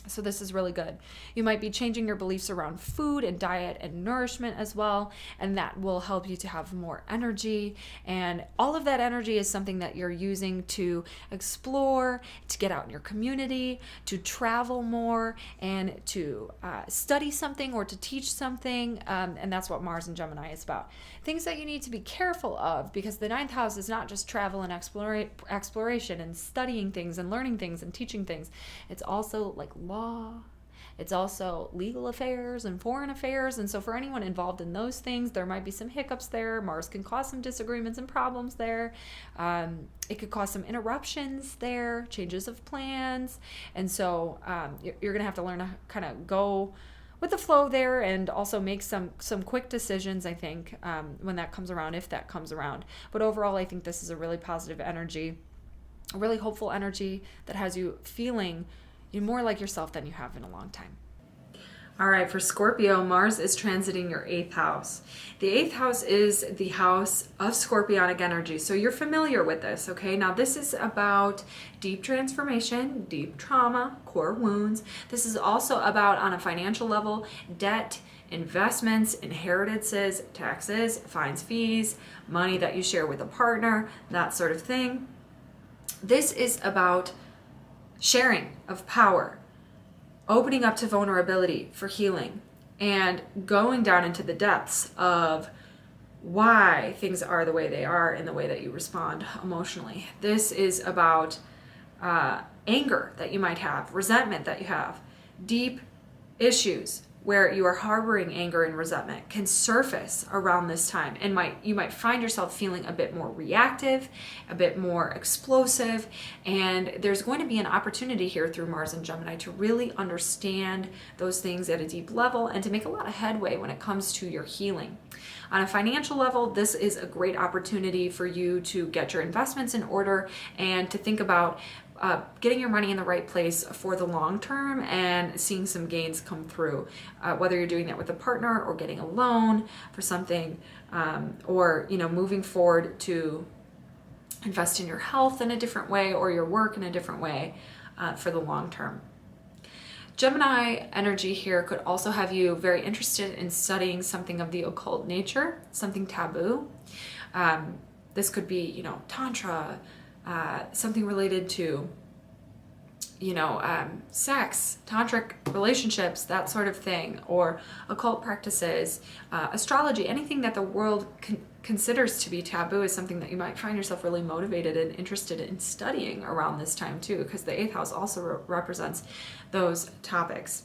So this is really good. You might be changing your beliefs around food and diet and nourishment as well, and that will help you to have more energy. And all of that energy is something that you're using to explore, to get out in your community, to travel more, and to study something or to teach something. And that's what Mars and Gemini is about. Things that you need to be careful of, because the ninth house is not just travel and exploration and studying things and learning things and teaching things. It's also like law. It's also legal affairs and foreign affairs. And so for anyone involved in those things, there might be some hiccups there. Mars can cause some disagreements and problems there. It could cause some interruptions there, changes of plans. And so you're going to have to learn to kind of go with the flow there, and also make some quick decisions, I think, when that comes around, if that comes around. But overall, I think this is a really positive energy, a really hopeful energy that has you feeling more like yourself than you have in a long time. All right, for Scorpio, Mars is transiting your 8th house. The 8th house is the house of scorpionic energy. So you're familiar with this, okay? Now this is about deep transformation, deep trauma, core wounds. This is also about, on a financial level, debt, investments, inheritances, taxes, fines, fees, money that you share with a partner, that sort of thing. This is about sharing of power, opening up to vulnerability for healing, and going down into the depths of why things are the way they are and the way that you respond emotionally. This is about anger that you might have, resentment that you have, deep issues where you are harboring anger and resentment can surface around this time, and you might find yourself feeling a bit more reactive, a bit more explosive, and there's going to be an opportunity here through Mars and Gemini to really understand those things at a deep level and to make a lot of headway when it comes to your healing. On a financial level, this is a great opportunity for you to get your investments in order and to think about getting your money in the right place for the long term and seeing some gains come through, whether you're doing that with a partner or getting a loan for something, or moving forward to invest in your health in a different way or your work in a different way for the long term. Gemini energy here could also have you very interested in studying something of the occult nature, something taboo. This could be, Tantra, something related to, sex, tantric relationships, that sort of thing, or occult practices, astrology, anything that the world considers to be taboo is something that you might find yourself really motivated and interested in studying around this time too, because the 8th house also represents those topics.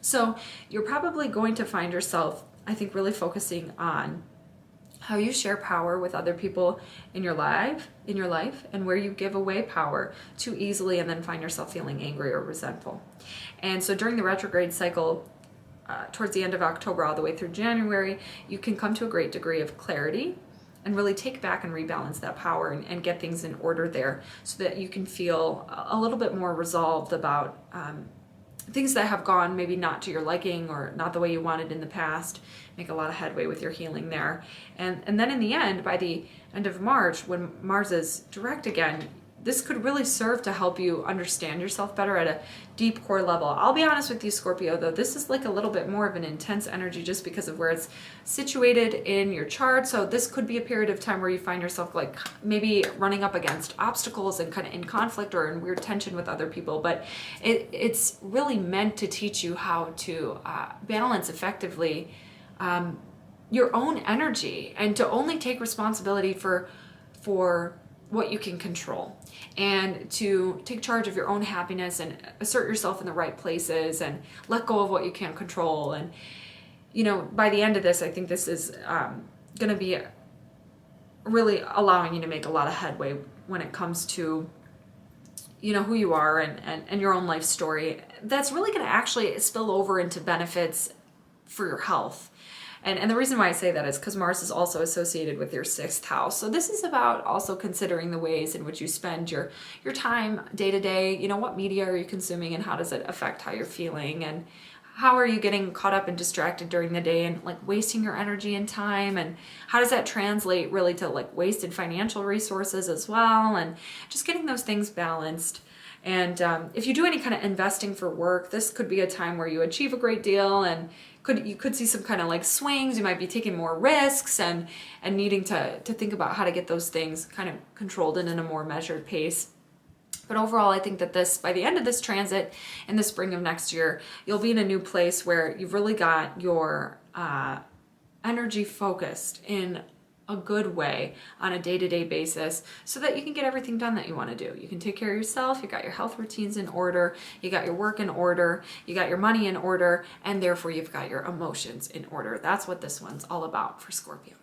So you're probably going to find yourself, I think, really focusing on how you share power with other people in your life, and where you give away power too easily and then find yourself feeling angry or resentful. And so during the retrograde cycle, towards the end of October all the way through January, you can come to a great degree of clarity and really take back and rebalance that power and get things in order there so that you can feel a little bit more resolved about things that have gone maybe not to your liking or not the way you wanted in the past. Make a lot of headway with your healing there. And then in the end, by the end of March, when Mars is direct again, this could really serve to help you understand yourself better at a deep core level. I'll be honest with you, Scorpio, though, this is like a little bit more of an intense energy just because of where it's situated in your chart. So this could be a period of time where you find yourself like maybe running up against obstacles and kind of in conflict or in weird tension with other people. But it's really meant to teach you how to balance effectively your own energy and to only take responsibility for what you can control, and to take charge of your own happiness and assert yourself in the right places and let go of what you can't control. And by the end of this, I think this is going to be really allowing you to make a lot of headway when it comes to who you are and your own life story. That's really going to actually spill over into benefits for your health. And the reason why I say that is because Mars is also associated with your 6th house. So this is about also considering the ways in which you spend your time day to day. What media are you consuming and how does it affect how you're feeling? And how are you getting caught up and distracted during the day and like wasting your energy and time? And how does that translate really to like wasted financial resources as well? And just getting those things balanced. And if you do any kind of investing for work, this could be a time where you achieve a great deal, and you could see some kind of like swings. You might be taking more risks and needing to think about how to get those things kind of controlled and in a more measured pace. But overall, I think that by the end of this transit in the spring of next year, you'll be in a new place where you've really got your energy focused in a good way on a day-to-day basis, so that you can get everything done that you want to do. You can take care of yourself, you got your health routines in order, you got your work in order, you got your money in order, and therefore you've got your emotions in order. That's what this one's all about for Scorpio.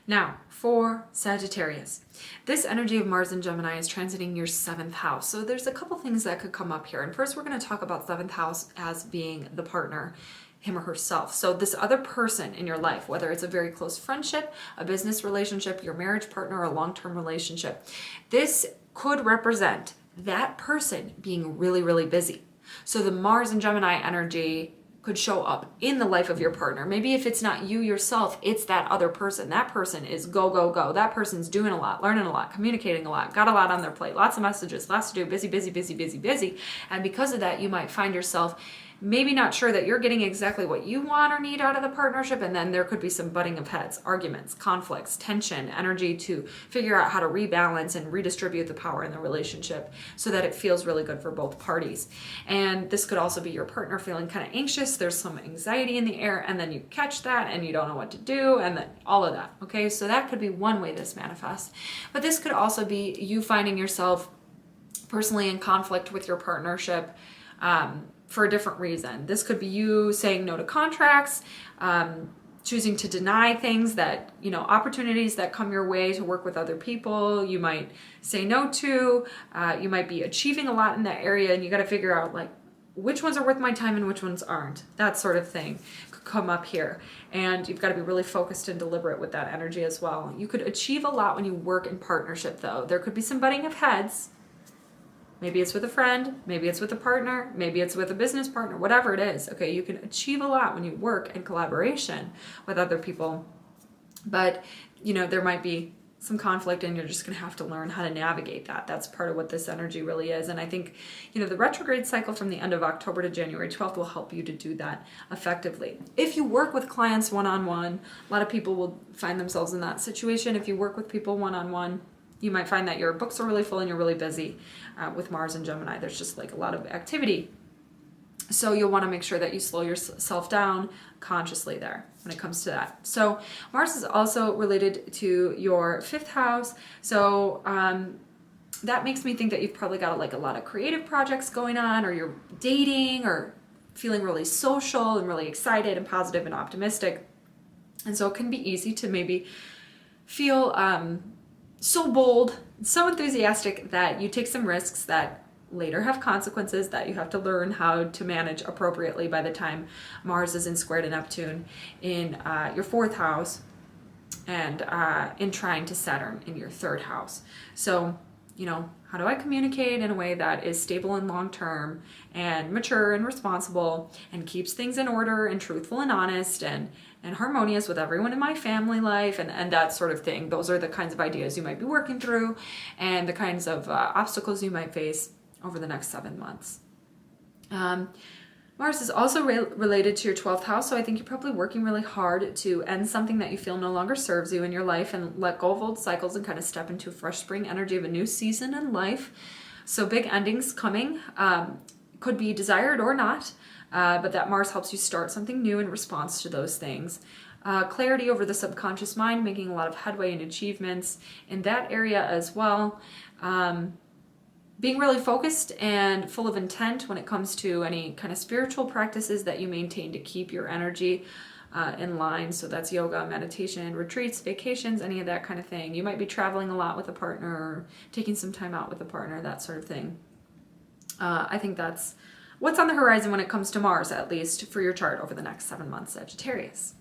Now, for Sagittarius, this energy of Mars and Gemini is transiting your 7th house. So there's a couple things that could come up here. And first, we're going to talk about 7th house as being the partner, him or herself. So this other person in your life, whether it's a very close friendship, a business relationship, your marriage partner, or a long-term relationship, this could represent that person being really, really busy. So the Mars and Gemini energy could show up in the life of your partner. Maybe if it's not you yourself, it's that other person. That person is go, go, go. That person's doing a lot, learning a lot, communicating a lot, got a lot on their plate, lots of messages, lots to do, busy, busy, busy, busy, busy. And because of that, you might find yourself maybe not sure that you're getting exactly what you want or need out of the partnership, and then there could be some butting of heads, arguments, conflicts, tension, energy to figure out how to rebalance and redistribute the power in the relationship so that it feels really good for both parties. And this could also be your partner feeling kind of anxious, there's some anxiety in the air, and then you catch that and you don't know what to do, and then all of that, okay? So that could be one way this manifests. But this could also be you finding yourself personally in conflict with your partnership, for a different reason. This could be you saying no to contracts, choosing to deny things that, opportunities that come your way to work with other people, you might say no to, you might be achieving a lot in that area, and you got to figure out like which ones are worth my time and which ones aren't. That sort of thing could come up here. And you've got to be really focused and deliberate with that energy as well. You could achieve a lot when you work in partnership though. There could be some butting of heads. Maybe it's with a friend, maybe it's with a partner, maybe it's with a business partner, whatever it is. Okay, you can achieve a lot when you work in collaboration with other people. But, there might be some conflict and you're just going to have to learn how to navigate that. That's part of what this energy really is. And I think, the retrograde cycle from the end of October to January 12th will help you to do that effectively. If you work with clients one-on-one, a lot of people will find themselves in that situation. If you work with people one-on-one, you might find that your books are really full and you're really busy with Mars and Gemini. There's just like a lot of activity. So you'll want to make sure that you slow yourself down consciously there when it comes to that. So Mars is also related to your 5th house. So that makes me think that you've probably got like a lot of creative projects going on, or you're dating or feeling really social and really excited and positive and optimistic. And so it can be easy to maybe feel so bold, so enthusiastic that you take some risks that later have consequences that you have to learn how to manage appropriately by the time Mars is in square to Neptune in your 4th house and in trine to Saturn in your 3rd house. So, how do I communicate in a way that is stable and long-term and mature and responsible and keeps things in order and truthful and honest and harmonious with everyone in my family life and that sort of thing. Those are the kinds of ideas you might be working through and the kinds of obstacles you might face over the next 7 months. Mars is also related to your 12th house, so I think you're probably working really hard to end something that you feel no longer serves you in your life and let go of old cycles and kind of step into a fresh spring energy of a new season in life. So big endings coming, could be desired or not. But that Mars helps you start something new in response to those things. Clarity over the subconscious mind, making a lot of headway and achievements in that area as well. Being really focused and full of intent when it comes to any kind of spiritual practices that you maintain to keep your energy in line. So that's yoga, meditation, retreats, vacations, any of that kind of thing. You might be traveling a lot with a partner or taking some time out with a partner, that sort of thing. I think that's what's on the horizon when it comes to Mars, at least for your chart over the next 7 months, Sagittarius.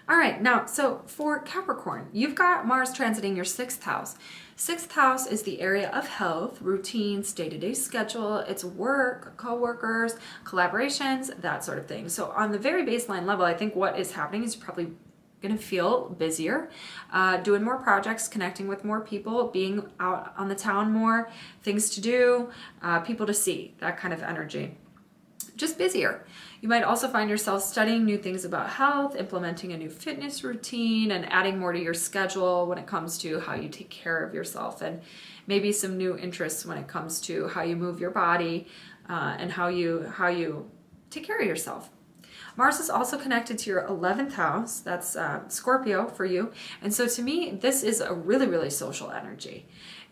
All right, now, so for Capricorn, you've got Mars transiting your 6th house. 6th house is the area of health, routines, day-to-day schedule. It's work, co-workers, collaborations, that sort of thing. So on the very baseline level, I think what is happening is you're probably going to feel busier, doing more projects, connecting with more people, being out on the town more, things to do, people to see, that kind of energy. Just busier. You might also find yourself studying new things about health, implementing a new fitness routine, and adding more to your schedule when it comes to how you take care of yourself, and maybe some new interests when it comes to how you move your body and how you take care of yourself. Mars is also connected to your 11th house. That's Scorpio for you. And so to me, this is a really, really social energy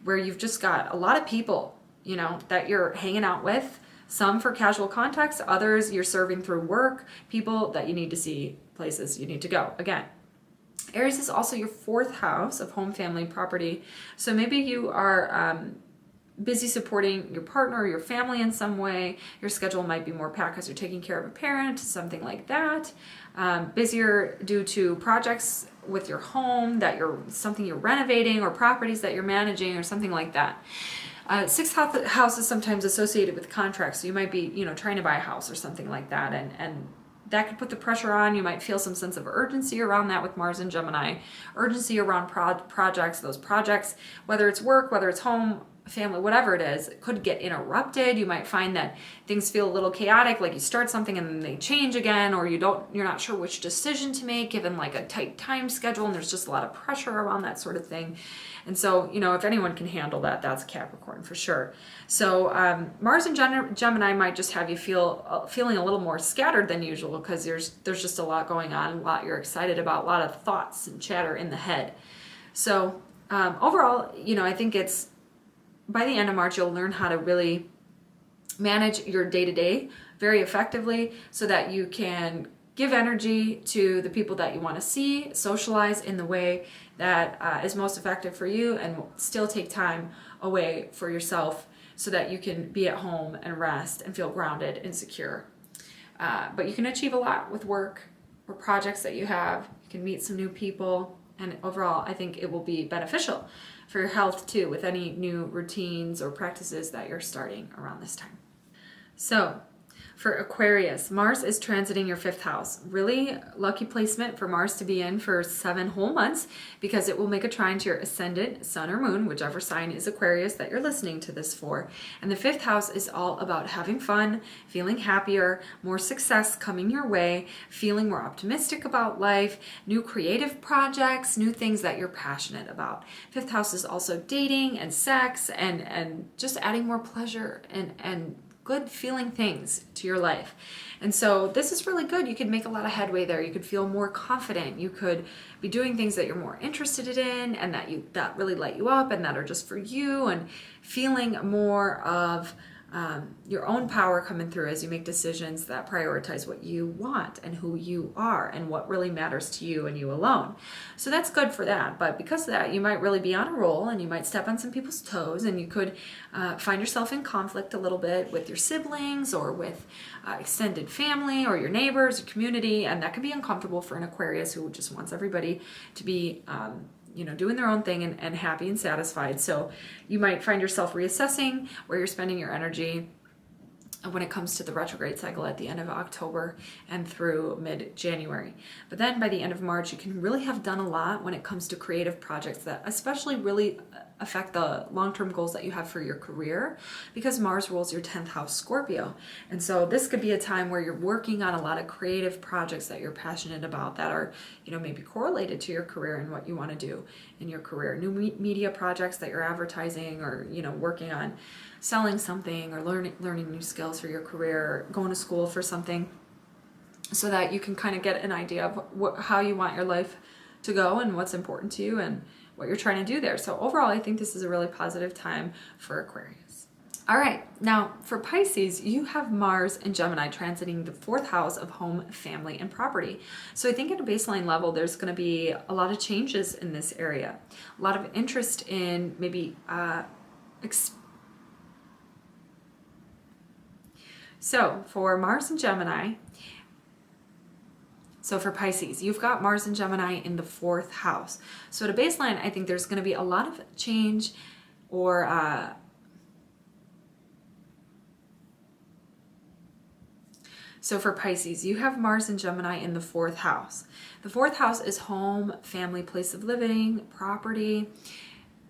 where you've just got a lot of people, you know, that you're hanging out with. Some for casual contacts, others you're serving through work, people that you need to see, places you need to go. Again, Aries is also your 4th house of home, family, property. So maybe you are busy supporting your partner or your family in some way. Your schedule might be more packed because you're taking care of a parent, something like that. Busier due to projects with your home something you're renovating, or properties that you're managing, or something like that. 6th house is sometimes associated with contracts. So you might be, trying to buy a house or something like that. And that could put the pressure on. You might feel some sense of urgency around that with Mars and Gemini. Urgency around projects, those projects, whether it's work, whether it's home, family, whatever it is, it could get interrupted. You might find that things feel a little chaotic, like you start something and then they change again, or you're not sure which decision to make given like a tight time schedule, and there's just a lot of pressure around that sort of thing. And so, if anyone can handle that, that's Capricorn for sure. So Mars and Gemini might just have you feeling a little more scattered than usual, because there's just a lot going on, a lot you're excited about, a lot of thoughts and chatter in the head. So overall, I think it's by the end of March, you'll learn how to really manage your day-to-day very effectively so that you can give energy to the people that you want to see, socialize in the way that is most effective for you, and still take time away for yourself so that you can be at home and rest and feel grounded and secure. But you can achieve a lot with work or projects that you have. You can meet some new people, and overall, I think it will be beneficial for your health too, with any new routines or practices that you're starting around this time. So for Aquarius, Mars is transiting your 5th house. Really lucky placement for Mars to be in for 7 whole months, because it will make a trine to your ascendant, sun or moon, whichever sign is Aquarius that you're listening to this for. And the 5th house is all about having fun, feeling happier, more success coming your way, feeling more optimistic about life, new creative projects, new things that you're passionate about. 5th house is also dating and sex and just adding more pleasure and good feeling things to your life. And so this is really good. You could make a lot of headway there. You could feel more confident. You could be doing things that you're more interested in and that really light you up and that are just for you, and feeling more of your own power coming through as you make decisions that prioritize what you want and who you are and what really matters to you and you alone. So that's good for that. But because of that, you might really be on a roll, and you might step on some people's toes, and you could find yourself in conflict a little bit with your siblings or with extended family or your neighbors or community. And that can be uncomfortable for an Aquarius who just wants everybody to be doing their own thing and happy and satisfied. So you might find yourself reassessing where you're spending your energy when it comes to the retrograde cycle at the end of October and through mid-January. But then by the end of March, you can really have done a lot when it comes to creative projects that especially really affect the long-term goals that you have for your career, because Mars rules your 10th house, Scorpio. And so this could be a time where you're working on a lot of creative projects that you're passionate about that are, maybe correlated to your career and what you want to do in your career. New media projects that you're advertising, or, working on selling something, or learning new skills for your career, or going to school for something, so that you can kind of get an idea of how you want your life to go and what's important to you and what you're trying to do there. So overall, I think this is a really positive time for Aquarius. All right, now for Pisces, you have Mars and Gemini transiting the 4th house of home, family, and property. So I think at a baseline level, there's going to be a lot of changes in this area, a lot of interest in maybe So for Mars and Gemini, so for Pisces, you've got Mars and Gemini in the 4th house. So at a baseline, I think there's going to be a lot of change or So for Pisces, you have Mars and Gemini in the 4th house. The 4th house is home, family, place of living, property,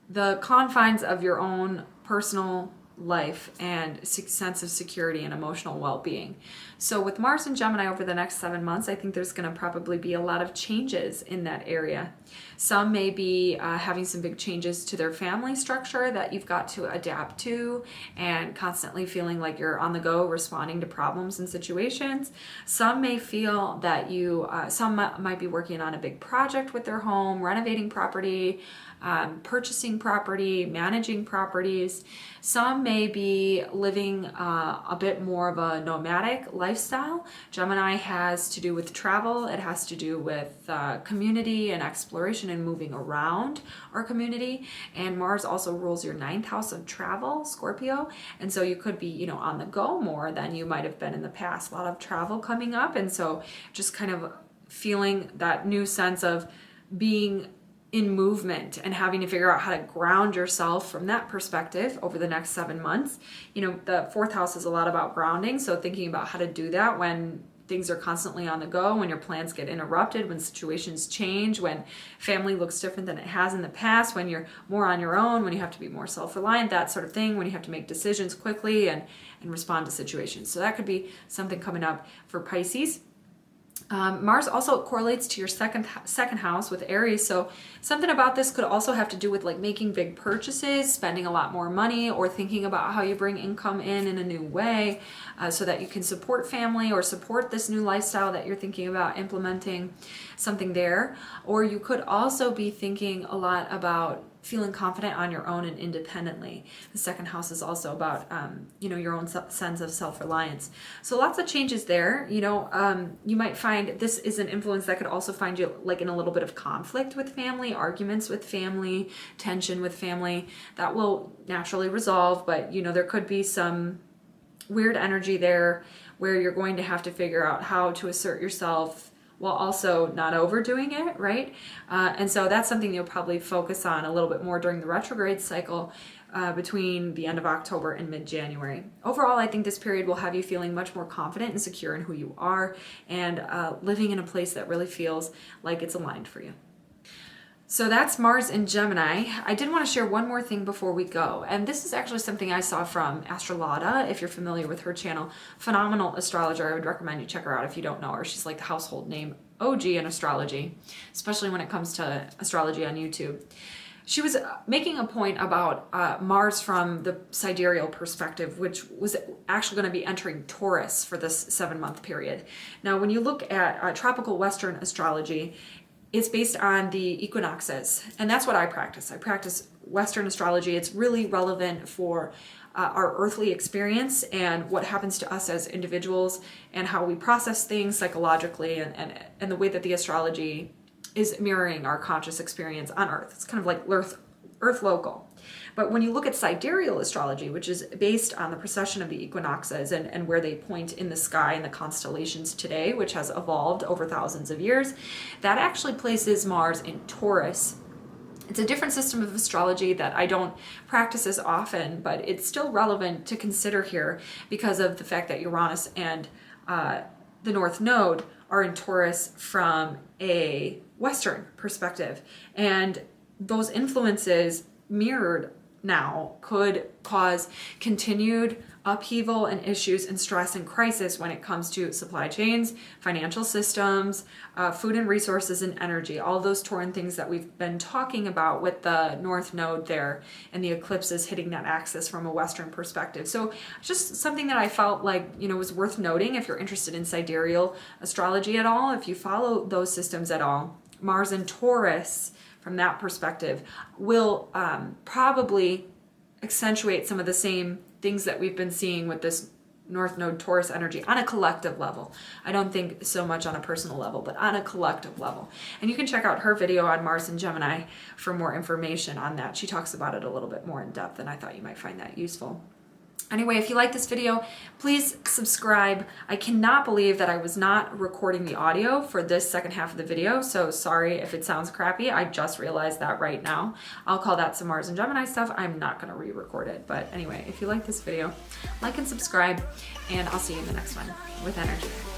the confines of your own personal life and sense of security and emotional well-being. So with Mars and Gemini over the next 7 months, I think there's going to probably be a lot of changes in that area. Some may be having some big changes to their family structure that you've got to adapt to, and constantly feeling like you're on the go responding to problems and situations. Some may feel that some might be working on a big project with their home, renovating property, purchasing property, managing properties. Some may be living a bit more of a nomadic lifestyle. Gemini has to do with travel. It has to do with community and exploration and moving around our community. And Mars also rules your 9th house of travel, Scorpio. And so you could be, on the go more than you might have been in the past. A lot of travel coming up. And so just kind of feeling that new sense of being in movement and having to figure out how to ground yourself from that perspective over the next 7 months. The 4th house is a lot about grounding. So thinking about how to do that when things are constantly on the go, when your plans get interrupted, when situations change, when family looks different than it has in the past, when you're more on your own, when you have to be more self-reliant, that sort of thing, when you have to make decisions quickly and respond to situations. So that could be something coming up for Pisces. Mars also correlates to your second house with Aries, so something about this could also have to do with like making big purchases, spending a lot more money, or thinking about how you bring income in a new way so that you can support family or support this new lifestyle that you're thinking about implementing, something there. Or you could also be thinking a lot about feeling confident on your own and independently. The second house is also about, your own sense of self-reliance. So lots of changes there. You might find this is an influence that could also find you like in a little bit of conflict with family, arguments with family, tension with family. That will naturally resolve, but there could be some weird energy there where you're going to have to figure out how to assert yourself while also not overdoing it, right? And so that's something you'll probably focus on a little bit more during the retrograde cycle between the end of October and mid-January. Overall, I think this period will have you feeling much more confident and secure in who you are and living in a place that really feels like it's aligned for you. So that's Mars in Gemini. I did want to share one more thing before we go. And this is actually something I saw from Astrolada, if you're familiar with her channel. Phenomenal astrologer. I would recommend you check her out if you don't know her. She's like the household name OG in astrology, especially when it comes to astrology on YouTube. She was making a point about Mars from the sidereal perspective, which was actually going to be entering Taurus for this 7-month period. Now, when you look at tropical Western astrology, it's based on the equinoxes, and that's what I practice. I practice Western astrology. It's really relevant for our earthly experience and what happens to us as individuals and how we process things psychologically and the way that the astrology is mirroring our conscious experience on Earth. It's kind of like Earth local. But when you look at sidereal astrology, which is based on the precession of the equinoxes and where they point in the sky and the constellations today, which has evolved over thousands of years, that actually places Mars in Taurus. It's a different system of astrology that I don't practice as often, but it's still relevant to consider here because of the fact that Uranus and the North Node are in Taurus from a Western perspective. And those influences mirrored now could cause continued upheaval and issues and stress and crisis when it comes to supply chains, financial systems, food and resources and energy, all those Tauran things that we've been talking about with the North Node there and the eclipses hitting that axis from a Western perspective. So just something that I felt like, was worth noting if you're interested in sidereal astrology at all, if you follow those systems at all. Mars and Taurus from that perspective will probably accentuate some of the same things that we've been seeing with this North Node Taurus energy on a collective level. I don't think so much on a personal level, but on a collective level. And you can check out her video on Mars and Gemini for more information on that. She talks about it a little bit more in depth, and I thought you might find that useful. Anyway, if you like this video, please subscribe. I cannot believe that I was not recording the audio for this second half of the video, so sorry if it sounds crappy. I just realized that right now. I'll call that some Mars and Gemini stuff. I'm not going to re-record it. But anyway, if you like this video, like and subscribe, and I'll see you in the next one with energy.